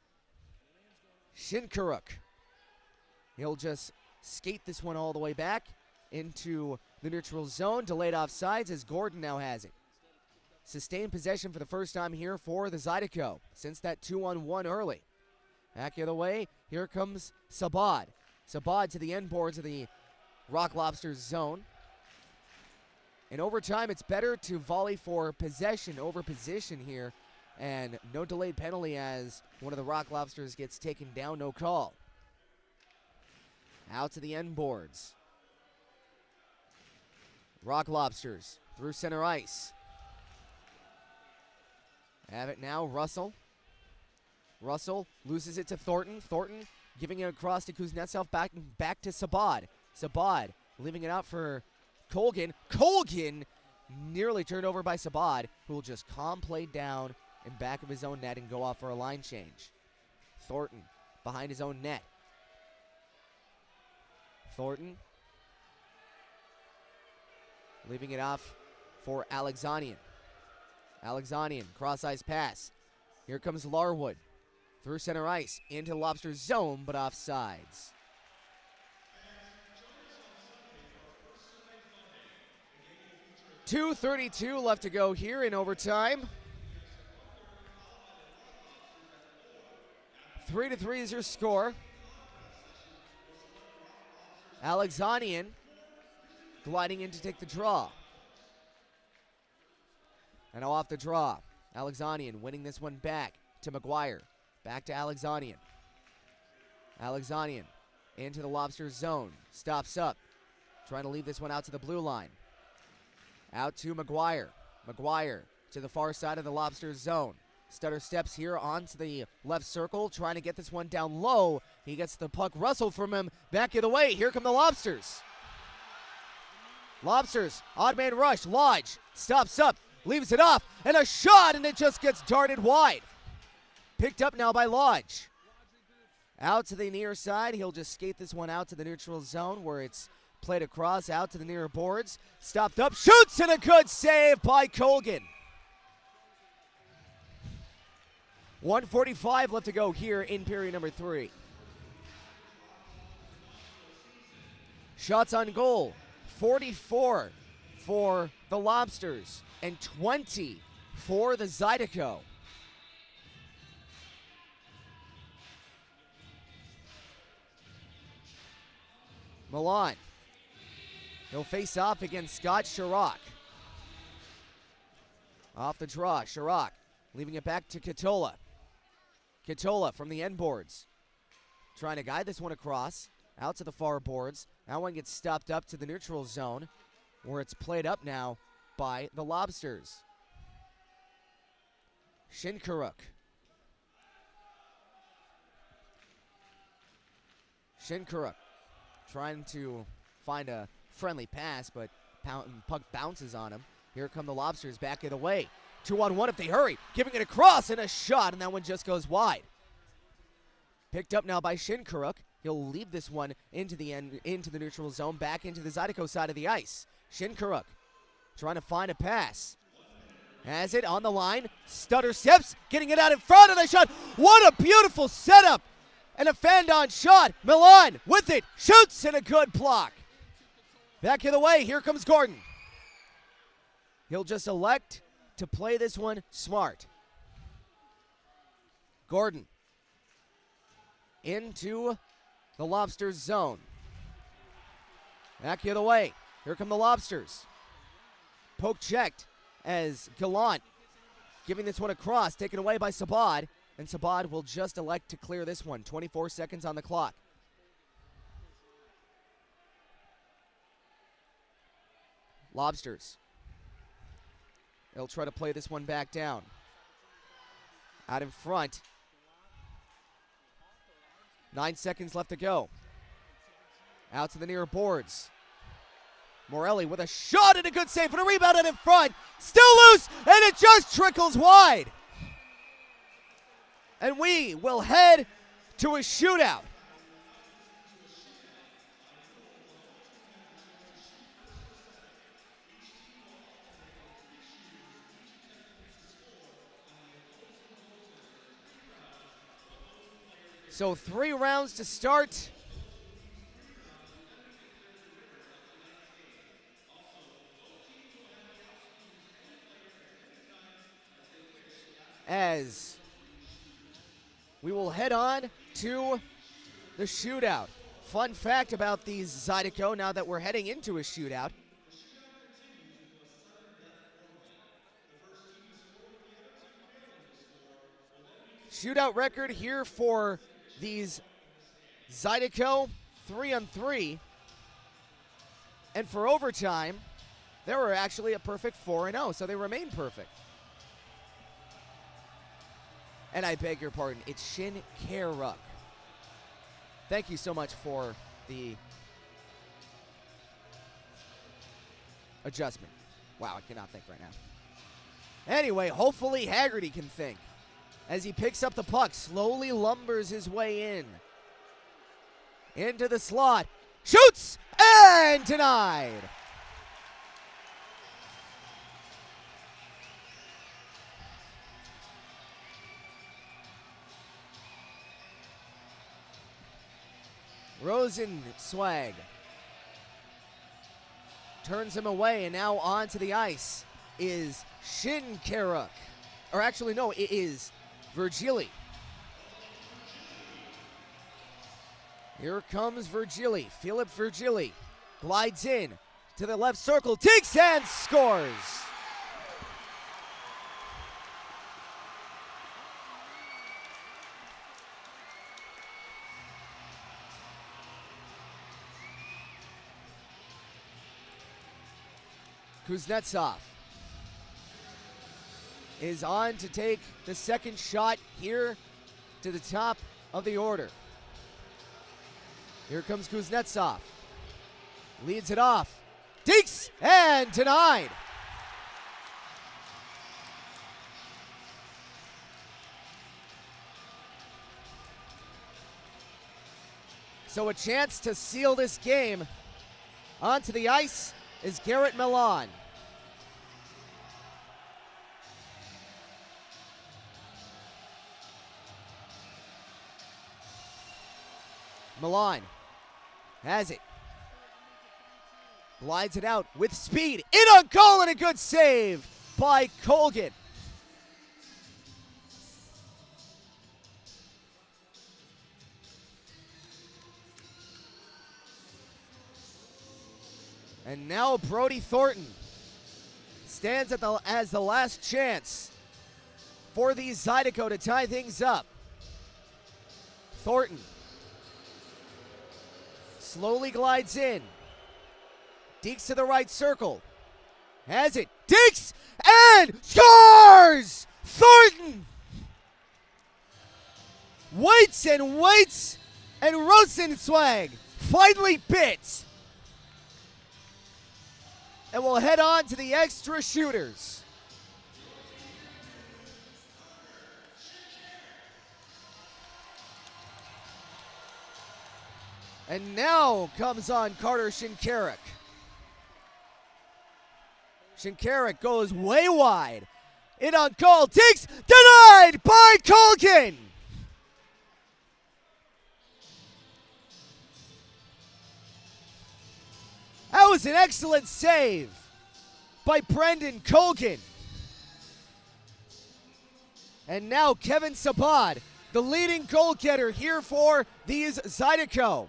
S2: Shinkaruk. He'll just skate this one all the way back into the neutral zone. Delayed offsides as Gordon now has it. Sustained possession for the first time here for the Zydeco since that 2-on-1 early. Back the other way, here comes Sabad. Sabad to the end boards of the Rock Lobsters zone. In overtime, it's better to volley for possession over position here, and no delayed penalty as one of the Rock Lobsters gets taken down, no call. Out to the end boards. Rock Lobsters through center ice. Have it now, Russell. Russell loses it to Thornton. Thornton giving it across to Kuznetsov, back to Sabad. Sabad leaving it out for Colgan. Colgan nearly turned over by Sabad, who will just calm play down in back of his own net and go off for a line change. Thornton behind his own net. Thornton leaving it off for Alexanian. Alexanian, cross-ice pass. Here comes Larwood. Through center ice, into the Lobster zone, but offsides. .232 left to go here in overtime. 3-3 is your score. Alexanian gliding in to take the draw. And off the draw, Alexanian winning this one back to McGuire. Back to Alexanian. Alexanian into the Lobsters zone. Stops up. Trying to leave this one out to the blue line. Out to McGuire. McGuire to the far side of the Lobsters zone. Stutter steps here onto the left circle. Trying to get this one down low. He gets the puck rustled from him. Back of the way. Here come the Lobsters. Lobsters. Odd man rush. Lodge stops up. Leaves it off. And a shot. And it just gets darted wide. Picked up now by Lodge. Out to the near side. He'll just skate this one out to the neutral zone where it's played across out to the near boards. Stopped up. Shoots, and a good save by Colgan. 1:45 left to go here in period number 3. Shots on goal. 44 for the Lobsters and 20 for the Zydeco. Milan. He'll face off against Scott Chirac. Off the draw, Chirac leaving it back to Katola. Katola from the end boards. Trying to guide this one across, out to the far boards. That one gets stopped up to the neutral zone, where it's played up now by the Lobsters. Shinkaruk. Shinkaruk trying to find a friendly pass, but puck bounces on him. Here come the Lobsters back it away. 2-on-1 if they hurry. Giving it across and a shot, and that one just goes wide. Picked up now by Shinkaruk. He'll leave this one into the neutral zone, back into the Zydeco side of the ice. Shinkaruk trying to find a pass. Has it on the line. Stutter steps, getting it out in front of the shot. What a beautiful setup. And a fan-on shot. Milan with it. Shoots, and a good block. Back of the way. Here comes Gordon. He'll just elect to play this one smart. Gordon into the Lobsters zone. Back the other way. Here come the Lobsters. Poke checked as Gallant giving this one across, taken away by Sabad. And Sabad will just elect to clear this one. 24 seconds on the clock. Lobsters. They'll try to play this one back down. Out in front. 9 seconds left to go. Out to the near boards. Morelli with a shot and a good save, and a rebound out in front. Still loose, and it just trickles wide. And we will head to a shootout. So 3 rounds to start. As we will head on to the shootout. Fun fact about these Zydeco, now that we're heading into a shootout. Shootout record here for these Zydeco, 3-on-3. And for overtime, they were actually a perfect 4-0, so they remain perfect. And I beg your pardon, it's Shinkaruk. Thank you so much for the adjustment. Wow, I cannot think right now. Anyway, hopefully Haggerty can think. As he picks up the puck, slowly lumbers his way in. Into the slot. Shoots! And denied! Rosenzweig turns him away, and now onto the ice is Shinkaruk. Or actually, no, it is Virgili. Here comes Virgili. Philip Virgili glides in to the left circle, takes and scores. Kuznetsov is on to take the second shot here to the top of the order. Here comes Kuznetsov. Leads it off. Dinks and denied. So a chance to seal this game. Onto the ice is Garrett Milan. Milan has it. Glides it out with speed. In on goal, and a good save by Colgan. And now Brody Thornton stands as the last chance for the Zydeco to tie things up. Thornton slowly glides in. Deeks to the right circle. Has it. Deeks and scores! Thornton waits and waits, and Rosenzweig finally bit. And we'll head on to the extra shooters. And now comes on Carter Shinkarik. Shinkarik goes way wide. In on goal. Deeks denied by Colgan. That was an excellent save by Brendan Colgan. And now Kevin Sabad, the leading goal getter here for these Zydeco.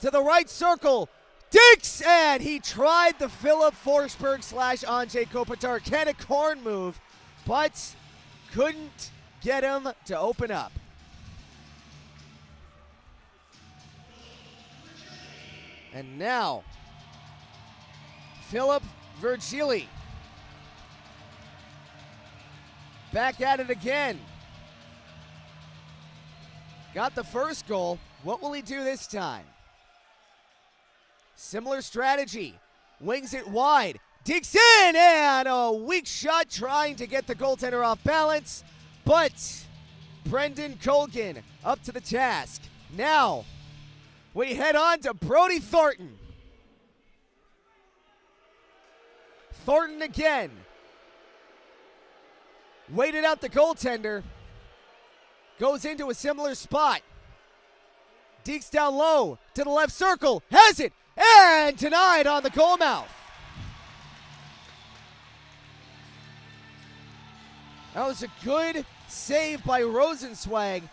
S2: To the right circle, Deeks, and he tried the Philip Forsberg / Andrzej Kopitar can of corn move, but couldn't get him to open up. And now, Philip Virgili. Back at it again. Got the first goal. What will he do this time? Similar strategy. Wings it wide. Digs in, and a weak shot trying to get the goaltender off balance. But Brendan Colgan up to the task. Now, we head on to Brody Thornton. Thornton again. Waited out the goaltender. Goes into a similar spot. Deeks down low to the left circle. Has it. And denied on the goal mouth. That was a good save by Rosenzweig.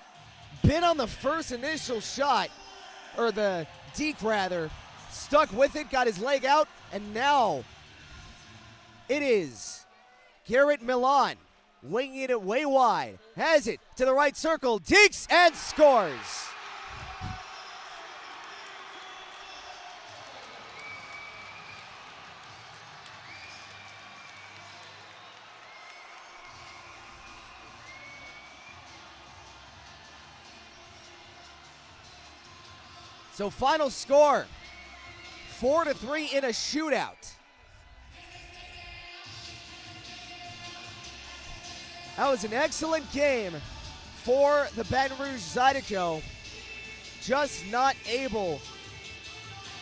S2: Bit on the first initial shot. Or the Deke rather. Stuck with it. Got his leg out. And now it is Garrett Milan. Winging it way wide. Has it to the right circle. Deeks and scores. So final score, 4-3 in a shootout. That was an excellent game for the Baton Rouge Zydeco. Just not able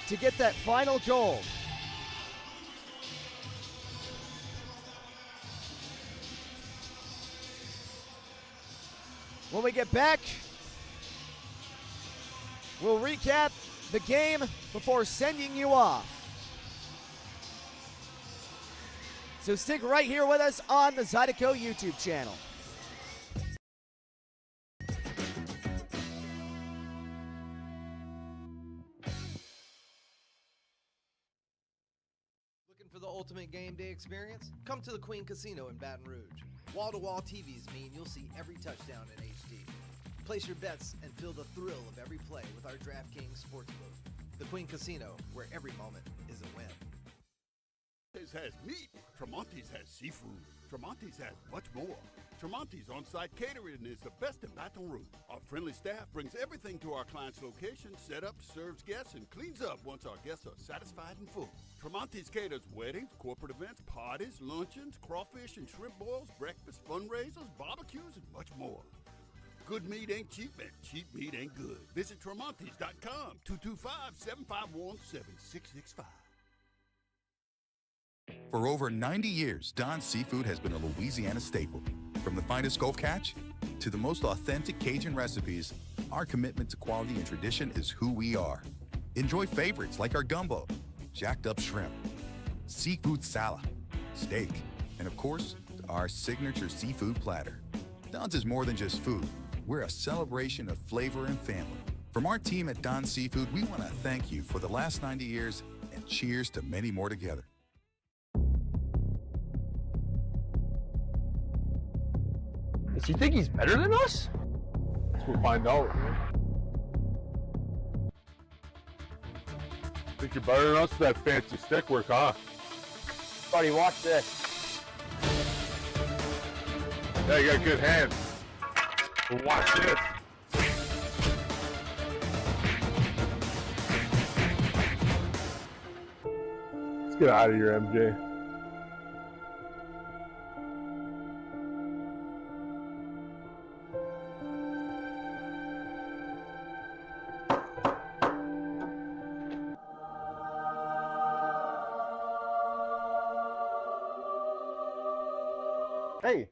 S2: to get that final goal. When we get back, we'll recap the game before sending you off. So stick right here with us on the Zydeco YouTube channel.
S8: Looking for the ultimate game day experience? Come to the Queen Casino in Baton Rouge. Wall-to-wall TVs mean you'll see every touchdown in HD. Place your bets and feel the thrill of every play with our DraftKings Sportsbook. The Queen Casino, where every moment is a win.
S9: Has meat. Tremonti's has seafood. Tremonti's has much more. Tremonti's on-site catering is the best in Baton Rouge. Our friendly staff brings everything to our client's location, set up, serves guests, and cleans up once our guests are satisfied and full. Tremonti's caters weddings, corporate events, parties, luncheons, crawfish and shrimp boils, breakfast, fundraisers, barbecues, and much more. Good meat ain't cheap, and cheap meat ain't good. Visit Tremonti's.com, 225-751-7665.
S10: For over 90 years, Don's Seafood has been a Louisiana staple. From the finest Gulf catch to the most authentic Cajun recipes, our commitment to quality and tradition is who we are. Enjoy favorites like our gumbo, jacked up shrimp, seafood salad, steak, and of course, our signature seafood platter. Don's is more than just food. We're a celebration of flavor and family. From our team at Don's Seafood, we want to thank you for the last 90 years and cheers to many more together.
S11: Does he think he's better than us? We'll find out. Think you're better than us with that fancy stick work, huh? Buddy, watch this. Yeah, you got good hands. But watch this. Let's get out of here, MJ.
S12: Hey,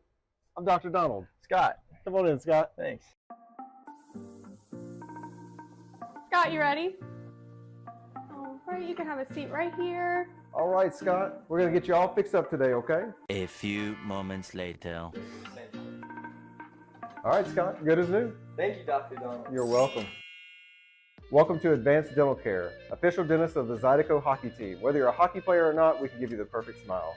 S12: I'm Dr. Donald. Scott, come on in, Scott. Thanks.
S13: Scott, you ready? All right, you can have a seat right here.
S12: All right, Scott. We're going to get you all fixed up today, okay?
S14: A few moments later.
S12: All right, Scott. Good as new.
S15: Thank you, Dr. Donald.
S12: You're welcome. Welcome to Advanced Dental Care, official dentist of the Zydeco hockey team. Whether you're a hockey player or not, we can give you the perfect smile.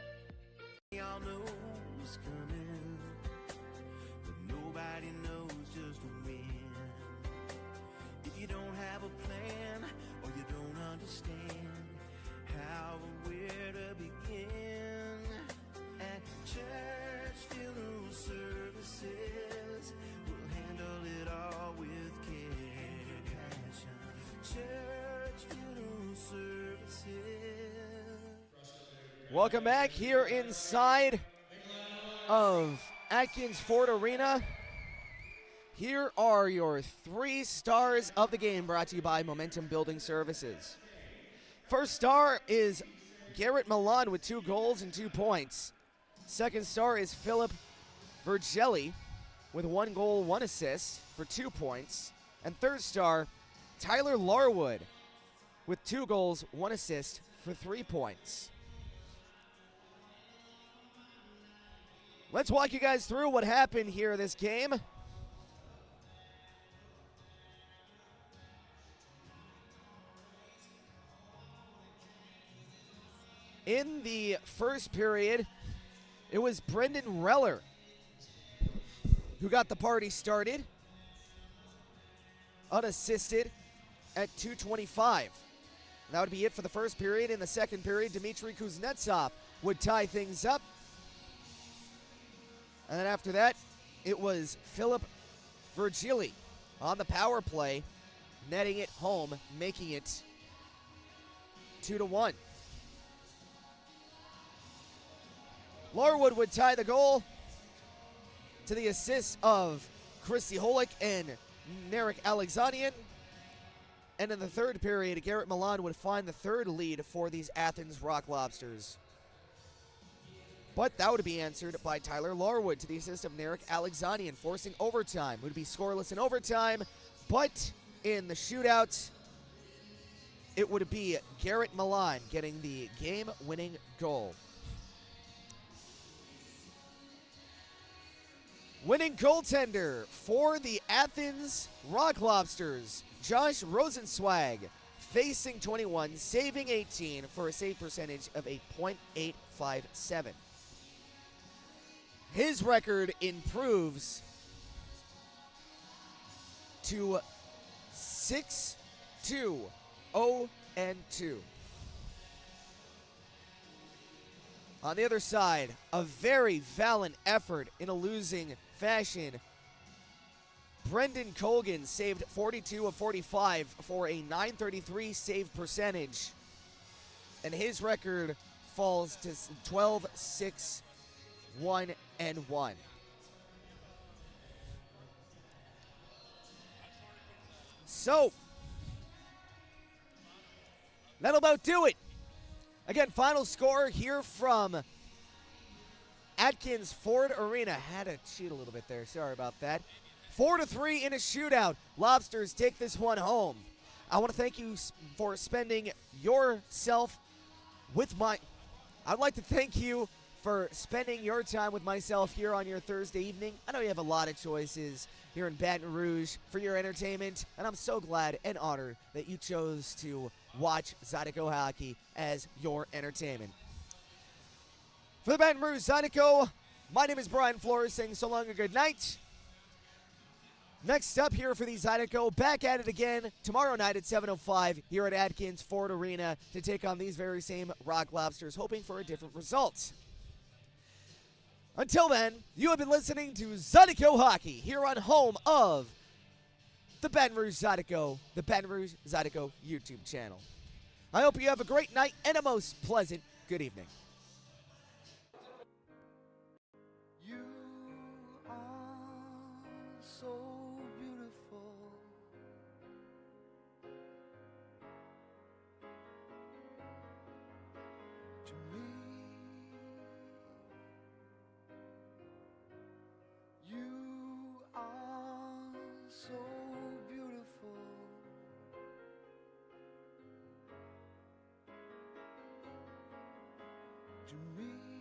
S2: Welcome back here inside of Atkins Ford Arena. Here are your 3 stars of the game, brought to you by Momentum Building Services. First star is Garrett Milan with 2 goals and 2 points. Second star is Philip Vergelli with 1 goal, 1 assist for 2 points. And third star, Tyler Larwood with 2 goals, 1 assist for 3 points. Let's walk you guys through what happened here this game. In the first period, it was Brendan Reller who got the party started, unassisted at 2:25. That would be it for the first period. In the second period, Dmitry Kuznetsov would tie things up. And then after that, it was Philip Vergili on the power play, netting it home, making it 2-1. Larwood would tie the goal to the assists of Christy Holick and Narek Alexanian. And in the third period, Garrett Milan would find the third lead for these Athens Rock Lobsters. But that would be answered by Tyler Larwood to the assist of Narek Alexanian, forcing overtime. It would be scoreless in overtime, but in the shootout, it would be Garrett Milan getting the game-winning goal. Winning goaltender for the Athens Rock Lobsters, Josh Rosenswag, facing 21, saving 18 for a save percentage of a .857. His record improves to 6-2-0-2. On the other side, a very valiant effort in a losing fashion. Brendan Colgan saved 42 of 45 for a .933 save percentage. And his record falls to 12-6-1-1. So, that'll about do it. Again, final score here from Atkins Ford Arena. Had to cheat a little bit there. Sorry about that. 4-3 in a shootout. Lobsters take this one home. I want to thank you for spending yourself with my... I'd like to thank you for spending your time with myself here on your Thursday evening. I know you have a lot of choices here in Baton Rouge for your entertainment, and I'm so glad and honored that you chose to watch Zydeco Hockey as your entertainment. For the Baton Rouge Zydeco, my name is Brian Flores, saying so long and good night. Next up here for the Zydeco, back at it again tomorrow night at 7:05 here at Atkins Ford Arena to take on these very same Rock Lobsters, hoping for a different result. Until then, you have been listening to Zydeco Hockey here on home of the Baton Rouge Zydeco, the Baton Rouge Zydeco YouTube channel. I hope you have a great night and a most pleasant good evening.
S1: You are so beautiful. To me, you are so beautiful. To me.